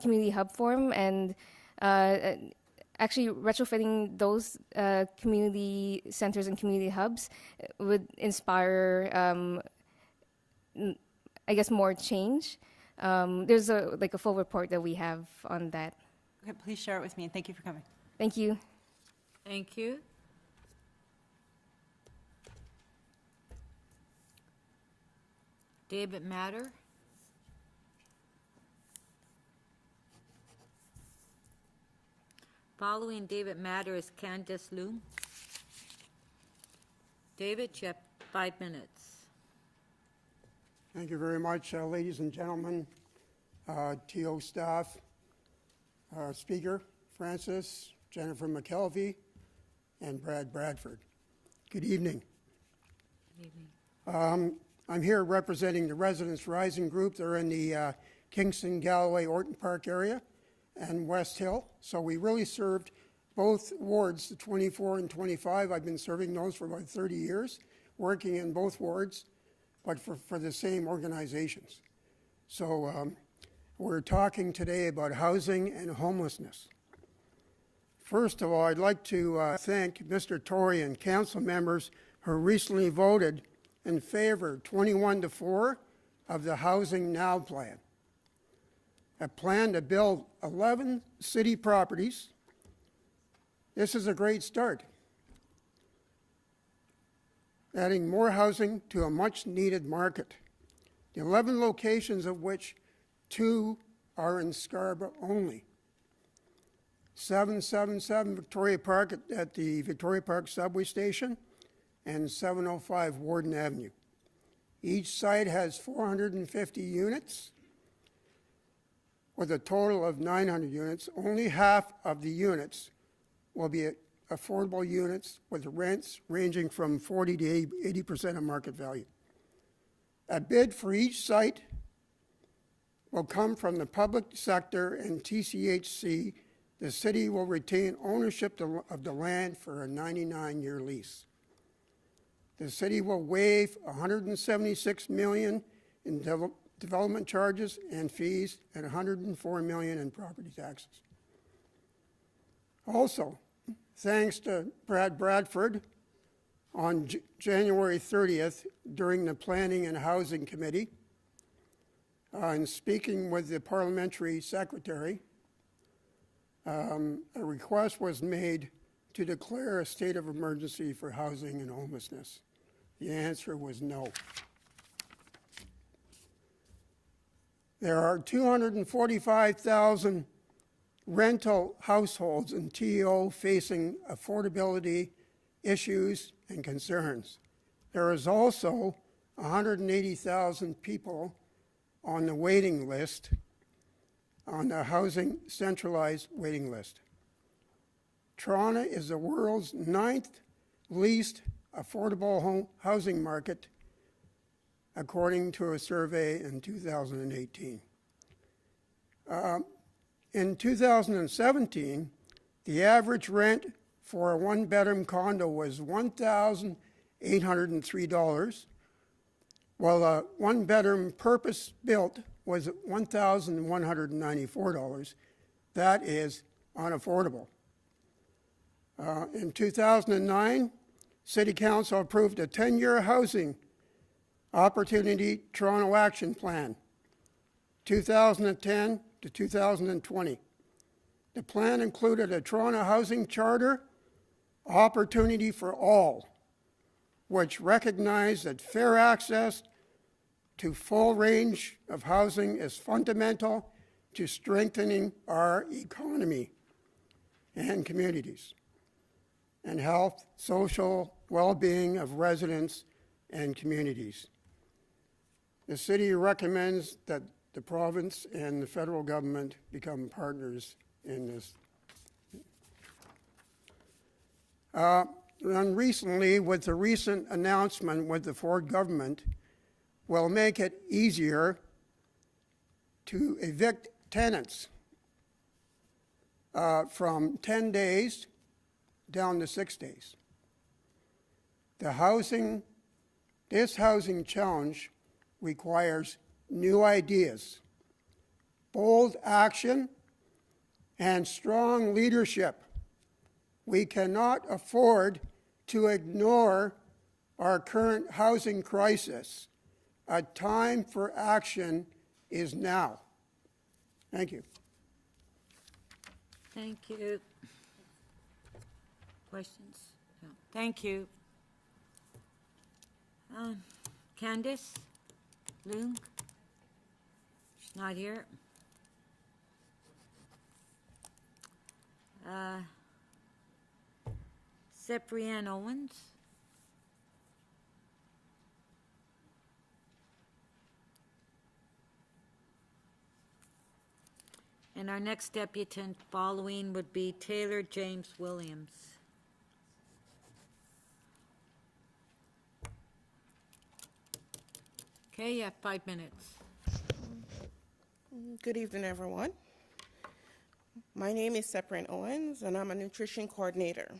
community hub forum, and actually retrofitting those community centers and community hubs would inspire, I guess, more change. There's a full report that we have on that. Okay, please share it with me, and thank you for coming. Thank you. Thank you. David Matter. Following David Matter is Candice Loom. David, you have 5 minutes. Thank you very much, ladies and gentlemen, TO staff, Speaker Francis, Jennifer McKelvey, and Brad Bradford. Good evening. Good evening. I'm here representing the Residents Rising Group. They're in the Kingston, Galloway, Orton Park area and West Hill. So we really served both wards, the 24 and 25. I've been serving those for about 30 years, working in both wards, but for the same organizations. So we're talking today about housing and homelessness. First of all, I'd like to thank Mr. Tory and council members who recently voted in favor 21-4 of the Housing Now plan, a plan to build 11 city properties. This is a great start, adding more housing to a much-needed market. The 11 locations of which 2 are in Scarborough only. 777 Victoria Park at the Victoria Park subway station and 705 Warden Avenue. Each site has 450 units with a total of 900 units. Only half of the units will be affordable units with rents ranging from 40 to 80% of market value. A bid for each site will come from the public sector and TCHC. The city will retain ownership of the land for a 99-year lease. The city will waive $176 million in development charges and fees and $104 million in property taxes. Also, thanks to Brad Bradford, on January 30th, during the Planning and Housing Committee, in speaking with the parliamentary secretary, a request was made to declare a state of emergency for housing and homelessness. The answer was no. There are 245,000 rental households in TO facing affordability issues and concerns. There is also 180,000 people on the waiting list, on the housing centralized waiting list. Toronto is the world's 9th least affordable housing market, according to a survey in 2018. In 2017, the average rent for a one-bedroom condo was $1,803, while a one-bedroom purpose-built was $1,194. That is unaffordable. In 2009, City Council approved a 10-year housing opportunity Toronto Action Plan, 2010 to 2020. The plan included a Toronto Housing Charter, Opportunity for All, which recognized that fair access to full range of housing is fundamental to strengthening our economy and communities, and health, social well-being of residents and communities. The city recommends that the province and the federal government become partners in this. And recently, with the recent announcement with the Ford government, will make it easier to evict tenants from 10 days down to 6 days. This housing challenge requires new ideas, bold action, and strong leadership. We cannot afford to ignore our current housing crisis. A time for action is now. Thank you. Thank you. Questions? No. Thank you. Candace? Loon? She's not here. Cyprian Owens? And our next deputant following would be Taylor James Williams. Okay, you have 5 minutes. Good evening, everyone. My name is Cyprian Owens, and I'm a nutrition coordinator.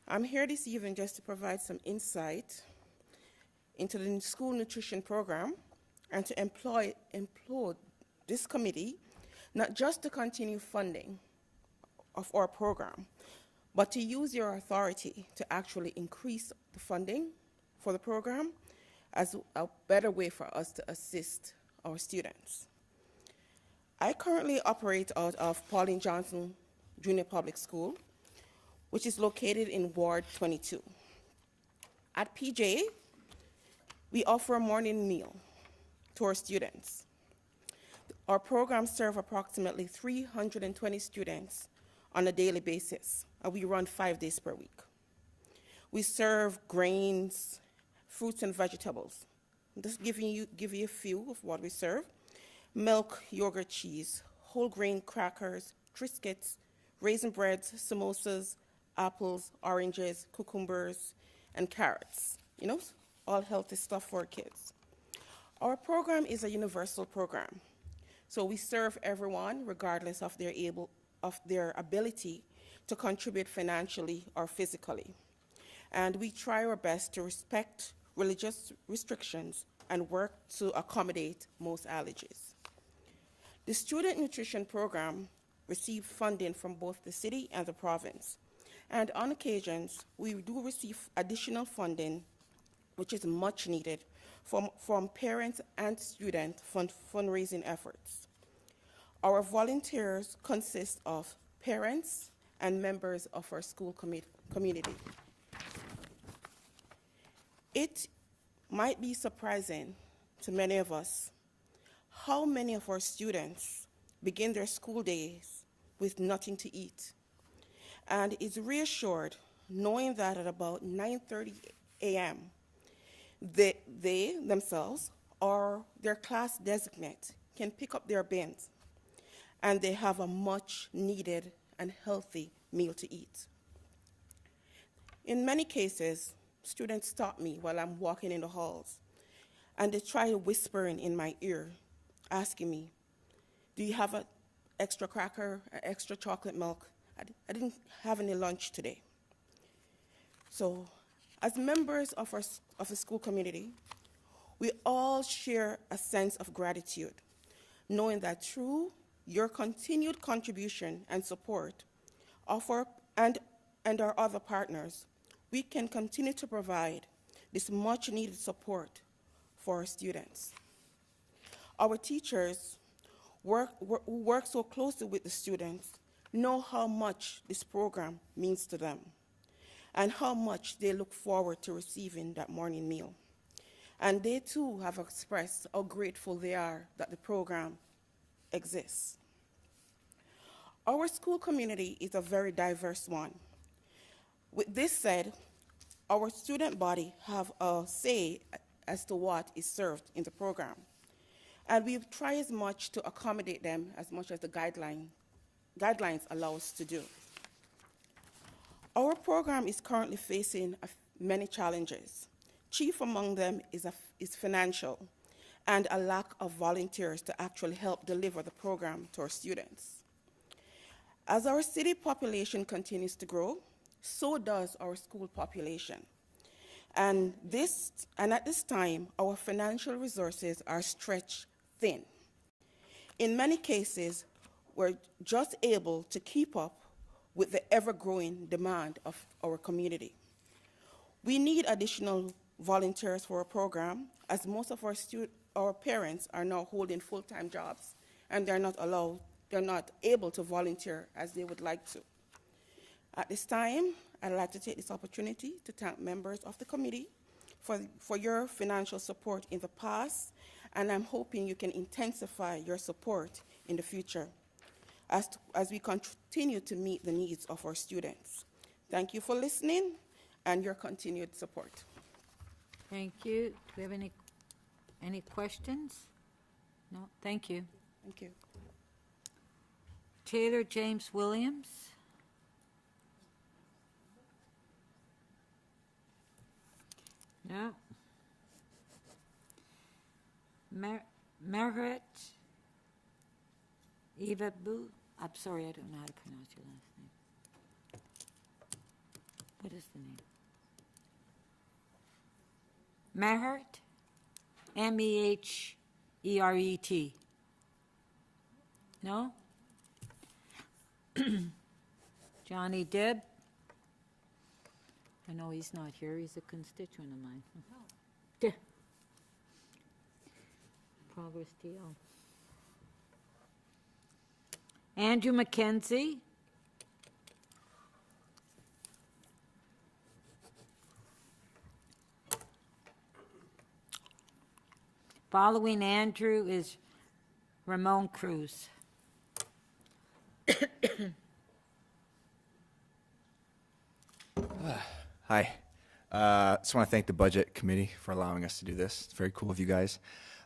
I'm here this evening just to provide some insight into the school nutrition program and to implore this committee not just to continue funding of our program, but to use your authority to actually increase the funding for the program as a better way for us to assist our students. I currently operate out of Pauline Johnson Junior Public School, which is located in Ward 22. At PJ, we offer a morning meal to our students. Our programs serve approximately 320 students on a daily basis, and we run 5 days per week. We serve grains, fruits, and vegetables. Just give you a few of what we serve: milk, yogurt, cheese, whole grain crackers, Triscuits, raisin breads, samosas, apples, oranges, cucumbers, and carrots. You know, all healthy stuff for our kids. Our program is a universal program, so we serve everyone regardless of their ability to contribute financially or physically. And we try our best to respect religious restrictions and work to accommodate most allergies. The student nutrition program receives funding from both the city and the province. And on occasions, we do receive additional funding, which is much needed from parents and student fundraising efforts. Our volunteers consist of parents and members of our school community. It might be surprising to many of us how many of our students begin their school days with nothing to eat, and is reassured knowing that at about 9:30 a.m., they themselves or their class designate can pick up their bins, and they have a much needed and healthy meal to eat. In many cases, students stop me while I'm walking in the halls, and they try whispering in my ear, asking me, do you have extra cracker, extra chocolate milk. I didn't have any lunch today. So, as members of the school community, we all share a sense of gratitude, knowing that through your continued contribution and support of our other partners, we can continue to provide this much-needed support for our students. Our teachers who work so closely with the students know how much this program means to them and how much they look forward to receiving that morning meal. And they too have expressed how grateful they are that the program exists. Our school community is a very diverse one. With this said, our student body have a say as to what is served in the program. And we try as much to accommodate them as much as the guidelines allow us to do. Our program is currently facing many challenges. Chief among them is financial and a lack of volunteers to actually help deliver the program to our students. As our city population continues to grow, so does our school population. And at this time, our financial resources are stretched thin. In many cases, we're just able to keep up with the ever-growing demand of our community. We need additional volunteers for our program, as most of our parents are now holding full-time jobs, and they're not able to volunteer as they would like to. At this time, I'd like to take this opportunity to thank members of the committee for your financial support in the past, and I'm hoping you can intensify your support in the future as we continue to meet the needs of our students. Thank you for listening and your continued support. Thank you. Do we have any questions? No, thank you. Thank you. Taylor James Williams. No. Margaret Eva Boo. I'm sorry, I don't know how to pronounce your last name. What is the name? Mehert? M-E-H-E-R-E-T. No? Johnny Dibb? I know he's not here. He's a constituent of mine. No. Progress TL. Andrew McKenzie? Following Andrew is Ramon Cruz. Hi. Just want to thank the Budget Committee for allowing us to do this. It's very cool of you guys.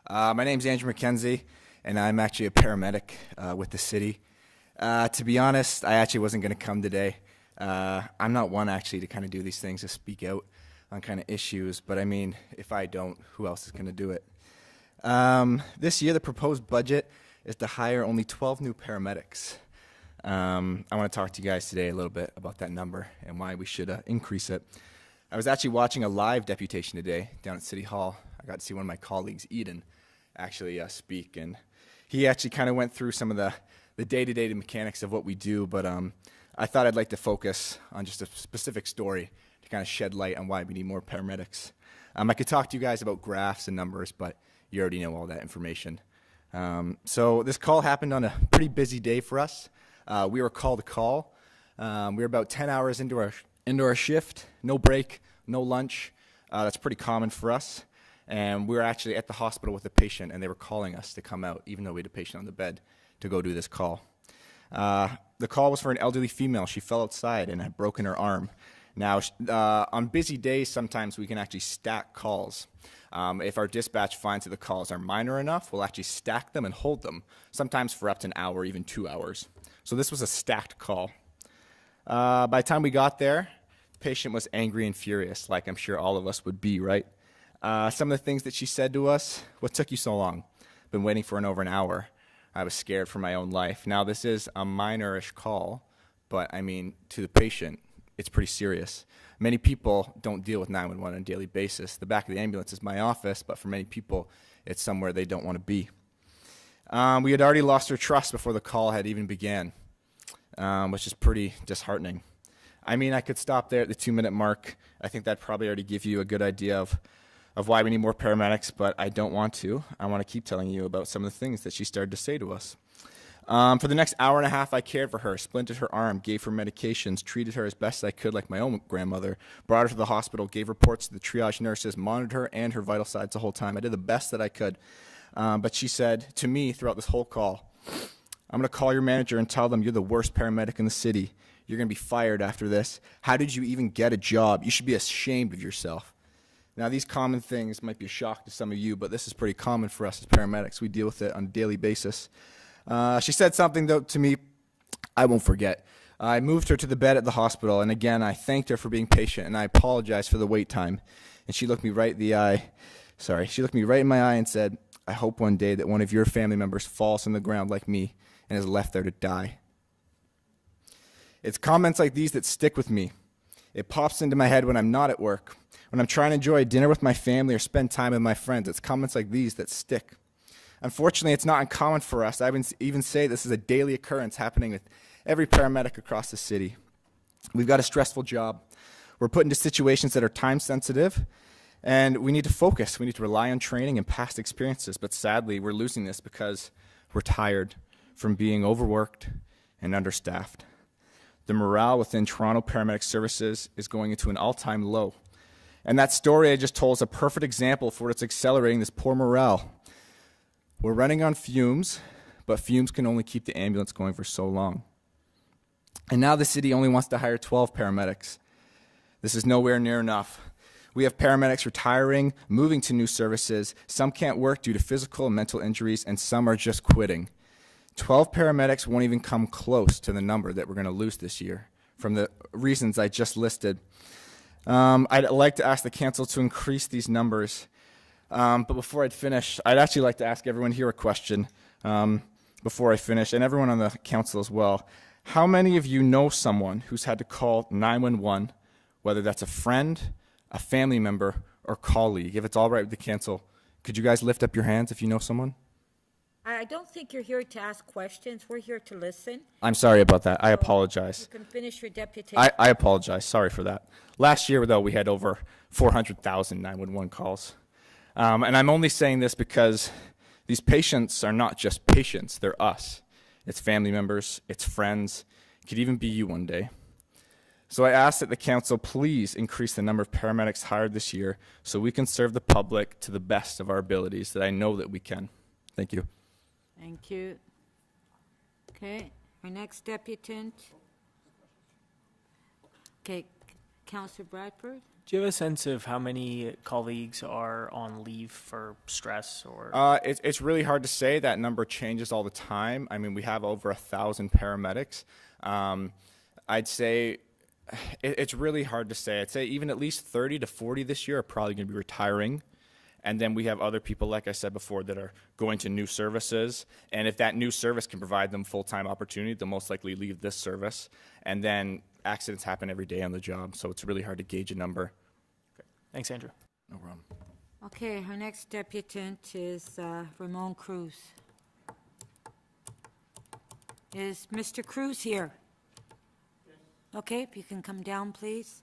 My name's Andrew McKenzie, and I'm actually a paramedic with the city. To be honest, I actually wasn't going to come today. I'm not one actually to kind of do these things, to speak out on kind of issues, but I mean, if I don't, who else is going to do it? This year, the proposed budget is to hire only 12 new paramedics. I want to talk to you guys today a little bit about that number and why we should increase it. I was actually watching a live deputation today down at City Hall. I got to see one of my colleagues, Eden, actually speak, and he actually kind of went through some of the day-to-day mechanics of what we do, but I thought I'd like to focus on just a specific story to kind of shed light on why we need more paramedics. I could talk to you guys about graphs and numbers, but you already know all that information. So this call happened on a pretty busy day for us. We were called to call. We were about 10 hours into our shift, no break, no lunch. That's pretty common for us. And we were actually at the hospital with a patient, and they were calling us to come out, even though we had a patient on the bed, to go do this call. The call was for an elderly female. She fell outside and had broken her arm. Now, on busy days, sometimes we can actually stack calls. If our dispatch finds that the calls are minor enough, we'll actually stack them and hold them, sometimes for up to an hour, even 2 hours. So this was a stacked call. By the time we got there, the patient was angry and furious, like I'm sure all of us would be, right? Some of the things that she said to us: "What took you so long? Been waiting for over an hour." I was scared for my own life. Now, this is a minor-ish call, but I mean, to the patient, it's pretty serious. Many people don't deal with 911 on a daily basis. The back of the ambulance is my office, but for many people, it's somewhere they don't want to be. We had already lost her trust before the call had even began, which is pretty disheartening. I mean, I could stop there at the 2-minute mark. I think that'd probably already give you a good idea of why we need more paramedics, but I don't want to. I want to keep telling you about some of the things that she started to say to us. For the next hour and a half, I cared for her, splinted her arm, gave her medications, treated her as best I could like my own grandmother, brought her to the hospital, gave reports to the triage nurses, monitored her and her vital signs the whole time. I did the best that I could. But she said to me throughout this whole call, I'm going to call your manager and tell them you're the worst paramedic in the city. You're going to be fired after this. How did you even get a job? You should be ashamed of yourself. Now, these common things might be a shock to some of you, but this is pretty common for us as paramedics. We deal with it on a daily basis. She said something, though, to me I won't forget. I moved her to the bed at the hospital, and again, I thanked her for being patient, and I apologized for the wait time. And she looked me right in the eye. She looked me right in my eye and said, I hope one day that one of your family members falls on the ground like me and is left there to die. It's comments like these that stick with me. It pops into my head when I'm not at work, when I'm trying to enjoy dinner with my family or spend time with my friends. It's comments like these that stick. Unfortunately, it's not uncommon for us. I would even say this is a daily occurrence happening with every paramedic across the city. We've got a stressful job. We're put into situations that are time sensitive, and we need to focus. We need to rely on training and past experiences, but sadly, we're losing this because we're tired from being overworked and understaffed. The morale within Toronto Paramedic Services is going into an all-time low. And that story I just told is a perfect example for what's accelerating this poor morale. We're running on fumes, but fumes can only keep the ambulance going for so long. And now the city only wants to hire 12 paramedics. This is nowhere near enough. We have paramedics retiring, moving to new services. Some can't work due to physical and mental injuries, and some are just quitting. 12 paramedics won't even come close to the number that we're going to lose this year from the reasons I just listed. I'd like to ask the council to increase these numbers. But before I'd finish, I'd actually like to ask everyone here a question before I finish, and everyone on the council as well. How many of you know someone who's had to call 911, whether that's a friend, a family member, or colleague? If it's all right with the council, could you guys lift up your hands if you know someone? I don't think you're here to ask questions. We're here to listen. I'm sorry about that. I apologize. You can finish your deputation. I apologize. Sorry for that. Last year, though, we had over 400,000 911 calls. And I'm only saying this because these patients are not just patients. They're us. It's family members. It's friends. It could even be you one day. So I ask that the council please increase the number of paramedics hired this year so we can serve the public to the best of our abilities that I know that we can. Thank you. Thank you. Okay, our next deputant. Okay, Councillor Bradford. Do you have a sense of how many colleagues are on leave for stress or? It's really hard to say. That number changes all the time. I mean, we have over 1,000 paramedics. I'd say it's really hard to say. I'd say even at least 30 to 40 this year are probably going to be retiring. And then we have other people, like I said before, that are going to new services. And if that new service can provide them full-time opportunity, they'll most likely leave this service. And then accidents happen every day on the job, so it's really hard to gauge a number. Okay. Thanks, Andrew. No problem. Okay, our next deputant is Ramon Cruz. Is Mr. Cruz here? Okay, if you can come down, please.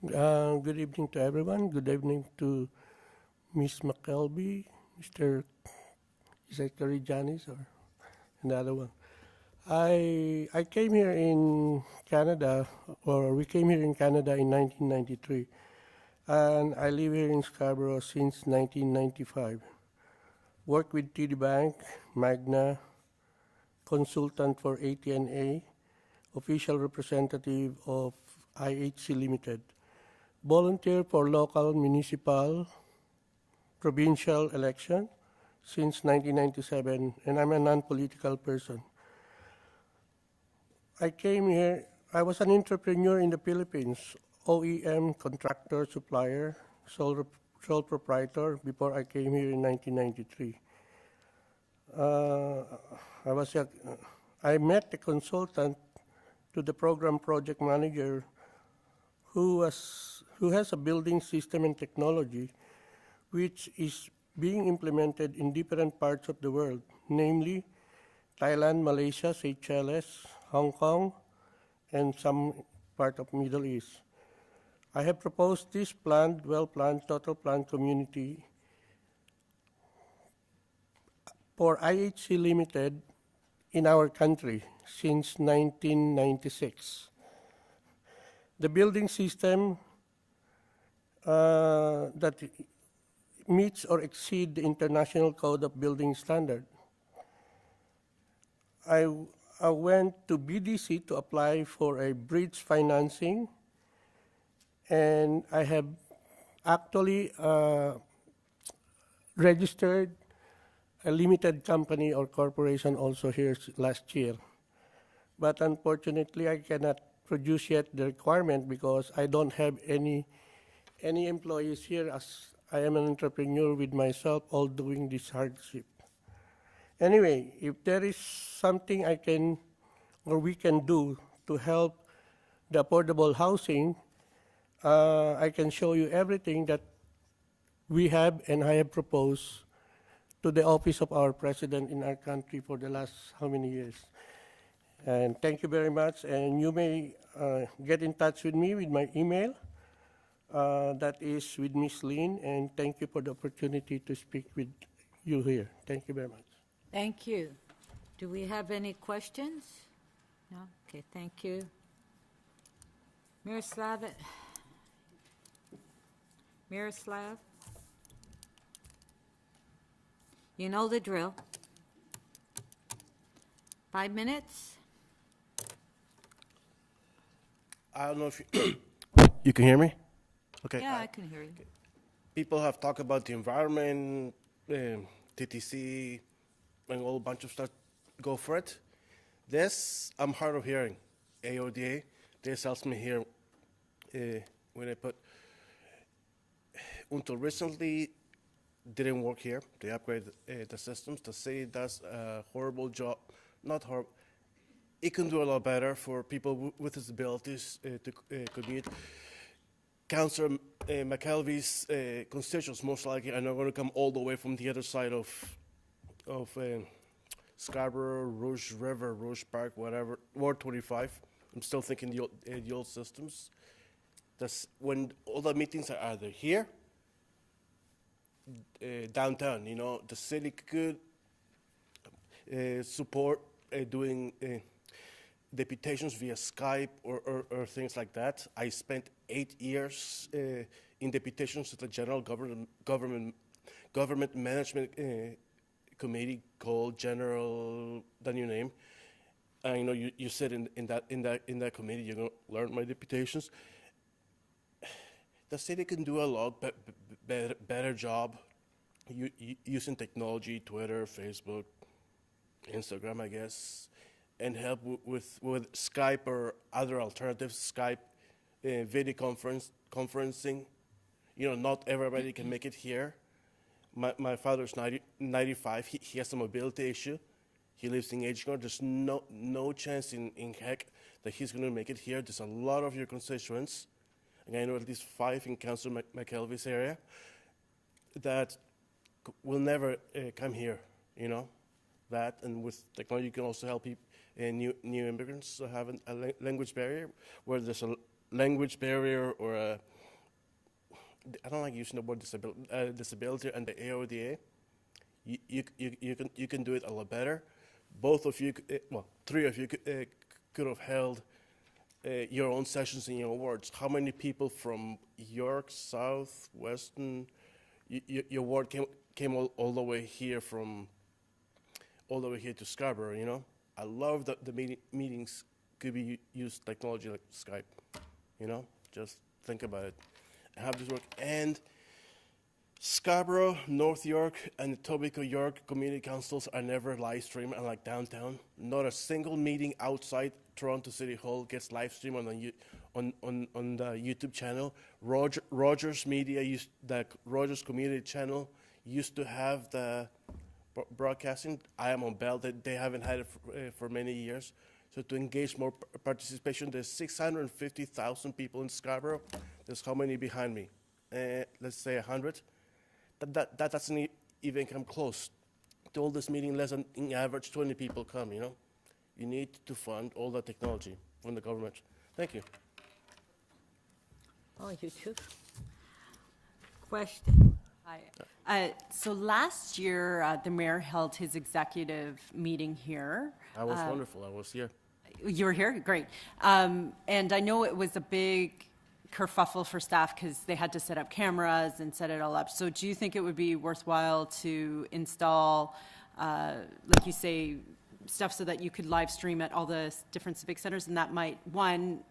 Good evening to everyone. Good evening to Ms. McKelvey, Mr. Secretary Janis, or another one. I came here in Canada, or we came here in Canada in 1993, and I live here in Scarborough since 1995. Worked with TD Bank, Magna, consultant for AT&A, official representative of IHC Limited. Volunteer for local, municipal, provincial election, since 1997, and I'm a non-political person. I came here, I was an entrepreneur in the Philippines, OEM, contractor, supplier, sole proprietor before I came here in 1993. I met a consultant to the program project manager who has a building system and technology which is being implemented in different parts of the world, namely Thailand, Malaysia, Seychelles, Hong Kong, and some part of Middle East. I have proposed this planned, well-planned, total planned community for IHC Limited in our country since 1996. The building system that meets or exceeds the International Code of Building Standard. I went to BDC to apply for a bridge financing, and I have actually registered a limited company or corporation also here last year. But unfortunately, I cannot produce yet the requirement because I don't have any employees here, as I am an entrepreneur with myself, all doing this hardship. Anyway, if there is something I can or we can do to help the affordable housing, I can show you everything that we have and I have proposed to the office of our president in our country for the last how many years. And thank you very much. And you may get in touch with me with my email. That is with Ms. Lin. And thank you for the opportunity to speak with you here. Thank you very much. Thank you. Do we have any questions? No? Okay, thank you. Miroslav? You know the drill. 5 minutes? I don't know if you can hear me? Okay. Yeah, I can hear you. People have talked about the environment, TTC, and a whole bunch of stuff. Go for it. This, I'm hard of hearing. AODA, this helps me hear when I put, until recently, didn't work here. They upgraded the systems. The city does a horrible job. Not horrible. It can do a lot better for people with disabilities to commute. Councillor McKelvey's constituents most likely are not going to come all the way from the other side of Scarborough, Rouge River, Rouge Park, whatever, Ward 25. I'm still thinking the old systems. That's when all the meetings are either here, downtown, you know, the city could support doing deputations via Skype or things like that. I spent 8 years in deputations at the General Government Management Committee called General, the new name. I know you sit in that committee. You're gonna learn my deputations. The city can do a lot better job using technology, Twitter, Facebook, Instagram, I guess, and help with Skype or other alternatives. Skype, video conferencing. You know, not everybody can make it here. My father's 95. He has a mobility issue. He lives in Edgecore. There's no chance in heck that he's going to make it here. There's a lot of your constituents, and I know at least 5 in Councillor McKelvey's area, that will never come here, you know. That, and with technology, you can also help new immigrants who have a language barrier, where there's a language barrier or a, I don't like using the word disability and the AODA. You can do it a lot better. Both of you, well, 3 of you could have held your own sessions in your wards. How many people from York, South, Western, your ward came all the way here all the way here to Scarborough, you know? I love that the meetings could be used technology like Skype, you know? Just think about it. Have this work. And Scarborough, North York, and Etobicoke York community councils are never live streamed, unlike downtown. Not a single meeting outside Toronto City Hall gets live streamed on the YouTube channel. Rogers Media, the Rogers Community Channel, used to have the broadcasting. I am on Bell. They haven't had it for many years. So to engage more participation, there's 650,000 people in Scarborough. There's how many behind me? Let's say 100. That doesn't even come close to all this meeting. Less than, in average, 20 people come. You know, you need to fund all the technology from the government. Thank you. Oh, you too. Question. Hi. So last year, the mayor held his executive meeting here. That was wonderful. I was here. You were here? Great. And I know it was a big kerfuffle for staff because they had to set up cameras and set it all up. So do you think it would be worthwhile to install, like you say, stuff so that you could live stream at all the different civic centers? And that might, one,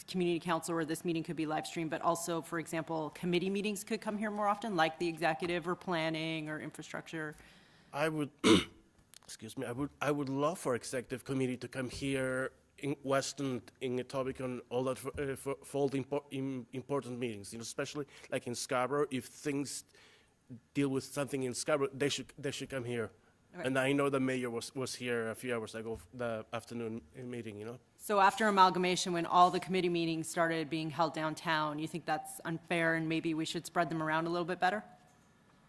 community council or this meeting could be live streamed, but also, for example, committee meetings could come here more often, like the executive or planning or infrastructure. I would, excuse me, I would love for executive committee to come here in Weston, in Etobicoke, and all that for all the important meetings, you know, especially like in Scarborough. If things deal with something in Scarborough, they should come here. Okay. And I know the mayor was here a few hours ago, the afternoon meeting, you know. So after amalgamation, when all the committee meetings started being held downtown, you think that's unfair and maybe we should spread them around a little bit better?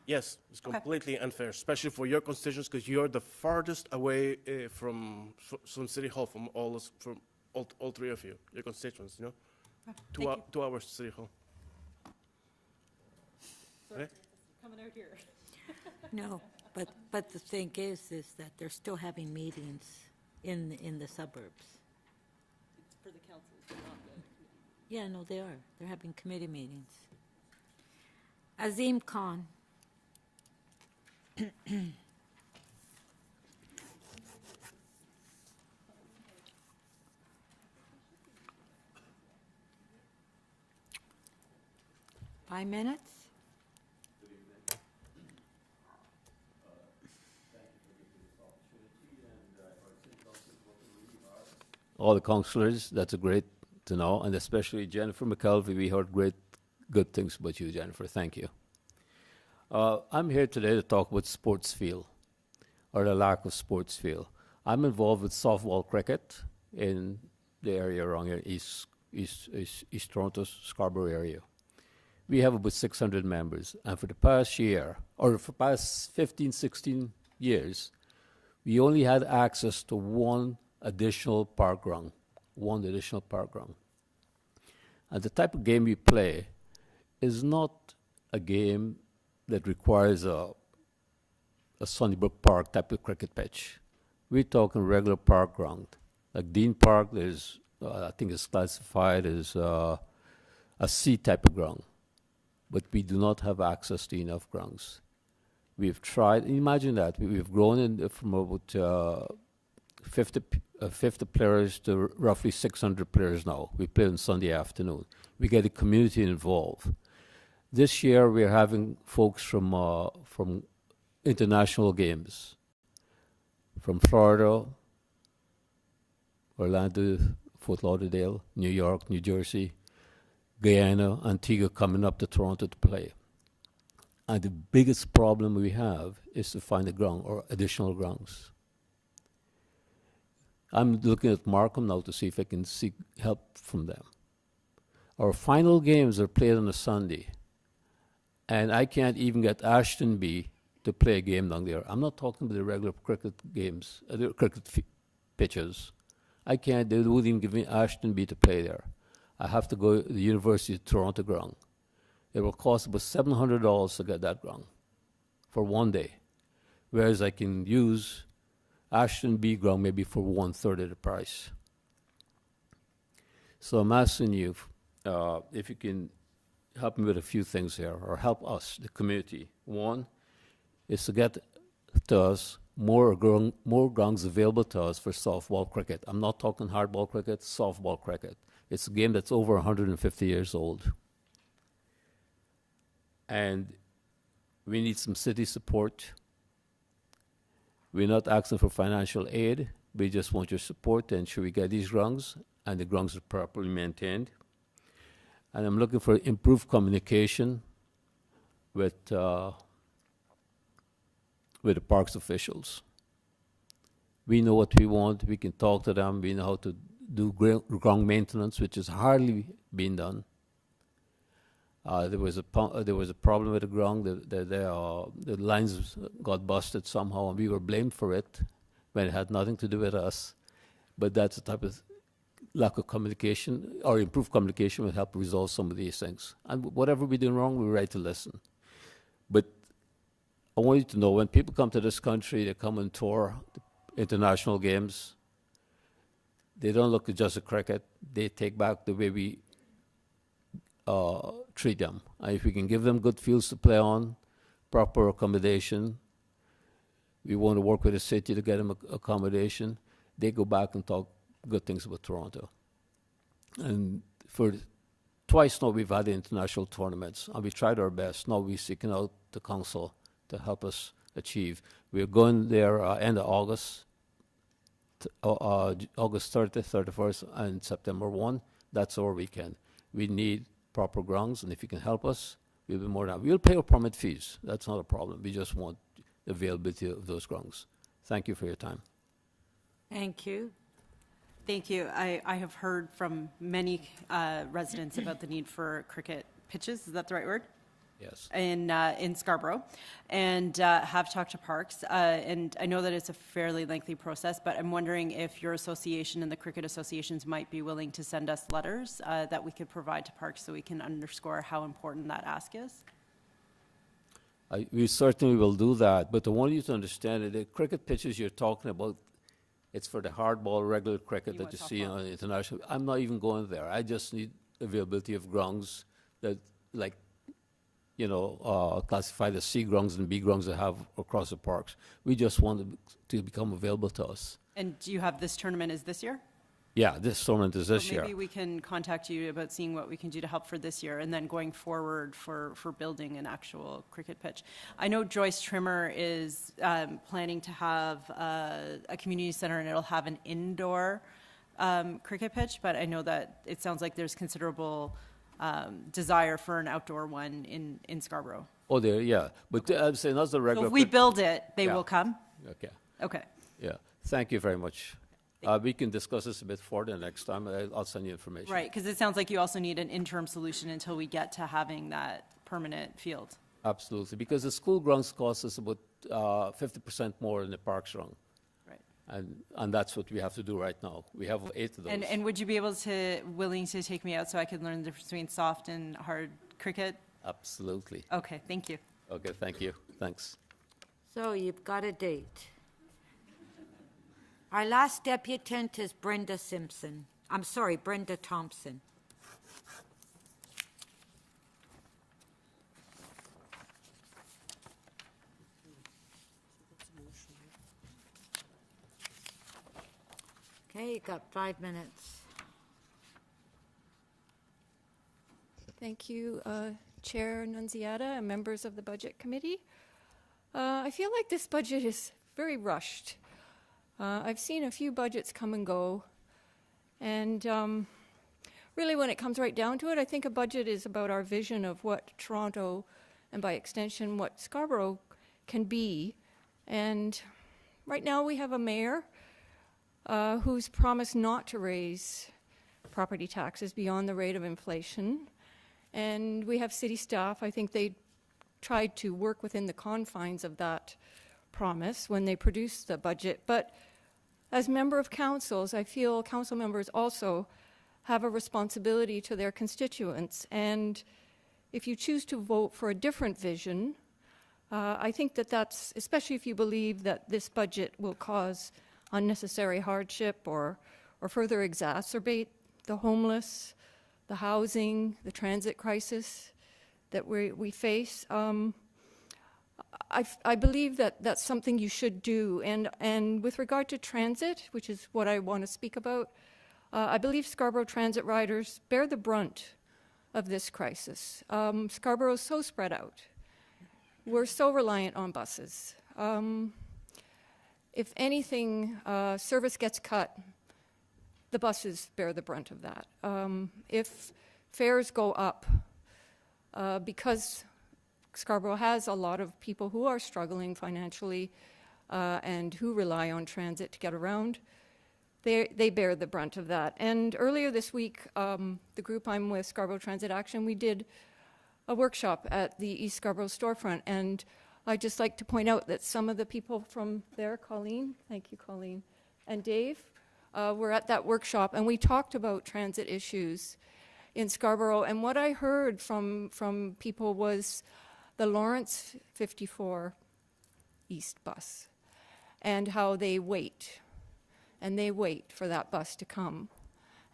Yes, it's completely unfair, especially for your constituents, because you're the farthest away from City Hall, from all three of you, your constituents, you know. 2 hours to City Hall. So coming out here. No, but the thing is that they're still having meetings in the suburbs. It's for the councils, but not the committee. Yeah, no, they are. They're having committee meetings. Azim Khan. Five minutes? All the councillors, that's great to know, and especially Jennifer McKelvey, we heard good things about you, Jennifer. Thank you. I'm here today to talk about sports field, or the lack of sports field. I'm involved with softball cricket in the area around here, East Toronto, Scarborough area. We have about 600 members, and for the past year, or for the past 15, 16 years, we only had access to one additional park ground. And the type of game we play is not a game that requires a Sunnybrook Park type of cricket pitch. We're talking regular park ground. Like Dean Park, there's, I think it's classified as a C type of ground. But we do not have access to enough grounds. We've tried, imagine that, we've grown from about 50 players to roughly 600 players now. We play on Sunday afternoon. We get the community involved. This year we're having folks from international games, from Florida, Orlando, Fort Lauderdale, New York, New Jersey, Guyana, Antigua coming up to Toronto to play. And the biggest problem we have is to find a ground or additional grounds. I'm looking at Markham now to see if I can seek help from them. Our final games are played on a Sunday, and I can't even get Ashtonby to play a game down there. I'm not talking about the regular cricket games, the cricket pitches. I can't, they wouldn't even give me Ashtonby to play there. I have to go to the University of Toronto ground. It will cost about $700 to get that ground for one day, whereas I can use Ashtonby ground maybe for 1/3 of the price. So I'm asking you if you can help me with a few things here, or help us, the community. One is to get to us more grounds available to us for softball cricket. I'm not talking hardball cricket, softball cricket. It's a game that's over 150 years old. And We need some city support. We're not asking for financial aid. We just want your support to ensure we get these grounds and the grounds are properly maintained. And I'm looking for improved communication with the parks officials. We know what we want. We can talk to them. We know how to do ground maintenance, which is hardly being done. There was a problem with the ground. The lines got busted somehow, and we were blamed for it when it had nothing to do with us. But that's the type of lack of communication or improved communication will help resolve some of these things. And whatever we're doing wrong, we're ready to listen. But I want you to know, when people come to this country, they come and tour the international games. They don't look at just at cricket. They take back the way we treat them. And if we can give them good fields to play on, proper accommodation, we want to work with the city to get them accommodation, they go back and talk good things about Toronto. And for twice now we've had the international tournaments, and we tried our best. Now we're seeking out the council to help us achieve. We're going there end of August, August 30th, 31st, and September 1. That's our weekend. We need proper grounds, and if you can help us, we'll be more than happy. We'll pay our permit fees. That's not a problem. We just want the availability of those grounds. Thank you for your time. Thank you. Thank you. I have heard from many residents about the need for cricket pitches. Is that the right word? Yes. In Scarborough, and have talked to parks. And I know that it's a fairly lengthy process, but I'm wondering if your association and the cricket associations might be willing to send us letters that we could provide to parks so we can underscore how important that ask is. We certainly will do that, but I want you to understand that the cricket pitches you're talking about, it's for the hardball regular cricket that you see on international. I'm not even going there. I just need availability of grounds that, like, you know, classified as C grounds and B grounds that have across the parks. We just want them to become available to us. And do you have this tournament is this year? Yeah, this tournament is this So year. maybe we can contact you about seeing what we can do to help for this year, and then going forward for building an actual cricket pitch. I know Joyce Trimmer is planning to have a community center, and it'll have an indoor cricket pitch, but I know that it sounds like there's considerable desire for an outdoor one in Scarborough. Oh, there, yeah. But I'm saying that's the regular. So if we build it, they will come? Okay. Okay. Yeah. Thank you very much. We can discuss this a bit further next time. I'll send you information. Right, because it sounds like you also need an interim solution until we get to having that permanent field. Absolutely, because the school grounds cost us about 50% more than the parks ground. Right. And that's what we have to do right now. We have 8 of those. And would you be willing to take me out so I could learn the difference between soft and hard cricket? Absolutely. Okay, thank you. Okay, thank you. Thanks. So you've got a date. Our last debutant is Brenda Simpson. I'm sorry, Brenda Thompson. Okay, you got 5 minutes. Thank you, Chair Nunziata and members of the Budget Committee. I feel like this budget is very rushed. I've seen a few budgets come and go, and really when it comes right down to it, I think a budget is about our vision of what Toronto, and by extension what Scarborough, can be. And right now we have a mayor who's promised not to raise property taxes beyond the rate of inflation. And we have city staff. I think they tried to work within the confines of that promise when they produced the budget. But as member of councils, I feel council members also have a responsibility to their constituents. And if you choose to vote for a different vision, I think that that's, especially if you believe that this budget will cause unnecessary hardship or further exacerbate the homeless, the housing, the transit crisis that we face. I believe that that's something you should do. And with regard to transit, which is what I want to speak about, I believe Scarborough transit riders bear the brunt of this crisis. Scarborough is so spread out. we're so reliant on buses. If anything, service gets cut, the buses bear the brunt of that. If fares go up, because Scarborough has a lot of people who are struggling financially and who rely on transit to get around, they bear the brunt of that. And earlier this week, the group I'm with, Scarborough Transit Action, we did a workshop at the East Scarborough storefront, and I'd just like to point out that some of the people from there, Colleen, thank you, Colleen, and Dave, were at that workshop, and we talked about transit issues in Scarborough. And what I heard from people was the Lawrence 54 East bus, and how they wait, and they wait for that bus to come.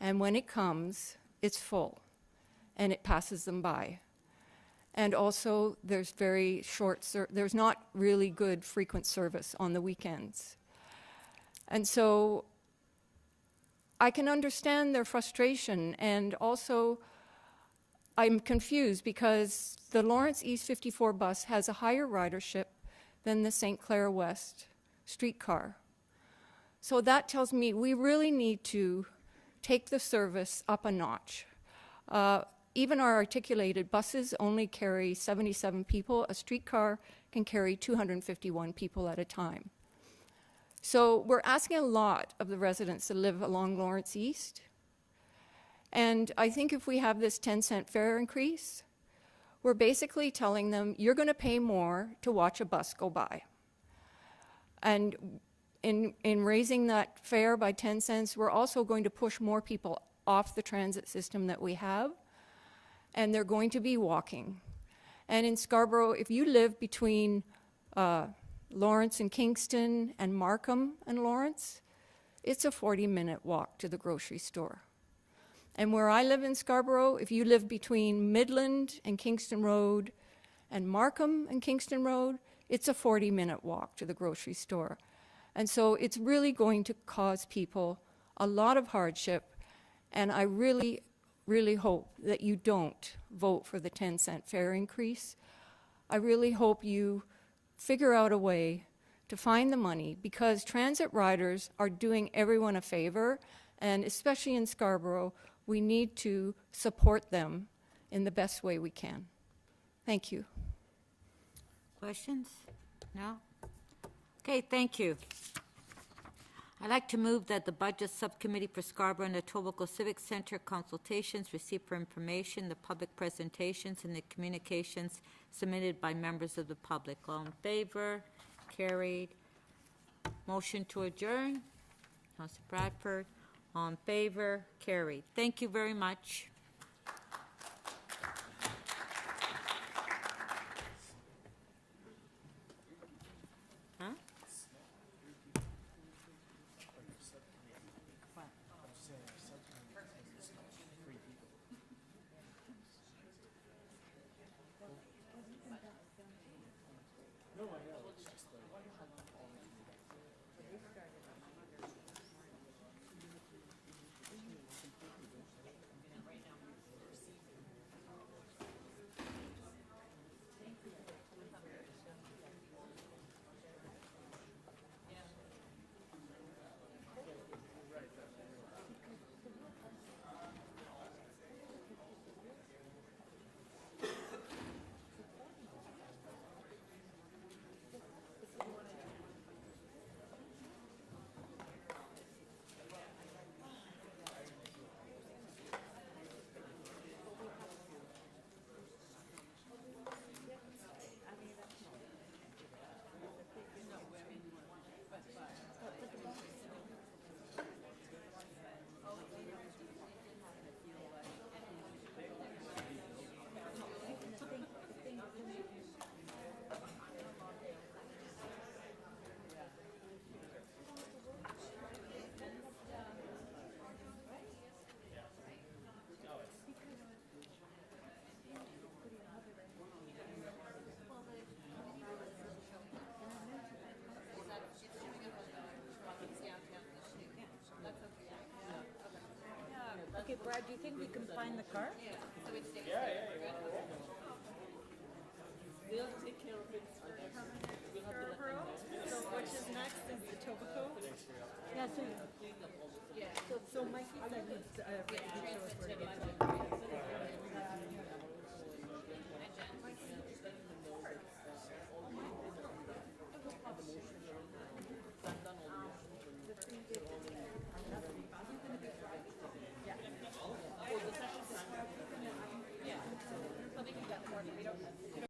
And when it comes, it's full, and it passes them by. And also, there's very short, there's not really good frequent service on the weekends. And so I can understand their frustration, and also I'm confused because the Lawrence East 54 bus has a higher ridership than the St. Clair West streetcar. So that tells me we really need to take the service up a notch. Even our articulated buses only carry 77 people. A streetcar can carry 251 people at a time. So we're asking a lot of the residents that live along Lawrence East. And I think if we have this 10-cent fare increase, we're basically telling them, you're going to pay more to watch a bus go by. And in raising that fare by 10 cents, we're also going to push more people off the transit system that we have, and they're going to be walking. And in Scarborough, if you live between Lawrence and Kingston and Markham and Lawrence, it's a 40-minute walk to the grocery store. And where I live in Scarborough, if you live between Midland and Kingston Road and Markham and Kingston Road, it's a 40-minute walk to the grocery store. And so it's really going to cause people a lot of hardship, and I really hope that you don't vote for the 10-cent fare increase. I really hope you figure out a way to find the money, because transit riders are doing everyone a favor, and especially in Scarborough, we need to support them in the best way we can. Thank you. Questions? No? Okay, thank you. I'd like to move that the Budget Subcommittee for Scarborough and the Etobicoke Civic Center consultations, receipt for information, the public presentations, and the communications submitted by members of the public. All in favor? Carried. Motion to adjourn? Councilor Bradford. All in favor? Carried. Thank you very much. Huh? Okay, Brad, do you think we can find the car? Yeah. We'll take care. Scarborough. So which is next is the Tobacco. Yeah, so Mikey said he'd show us where to get to.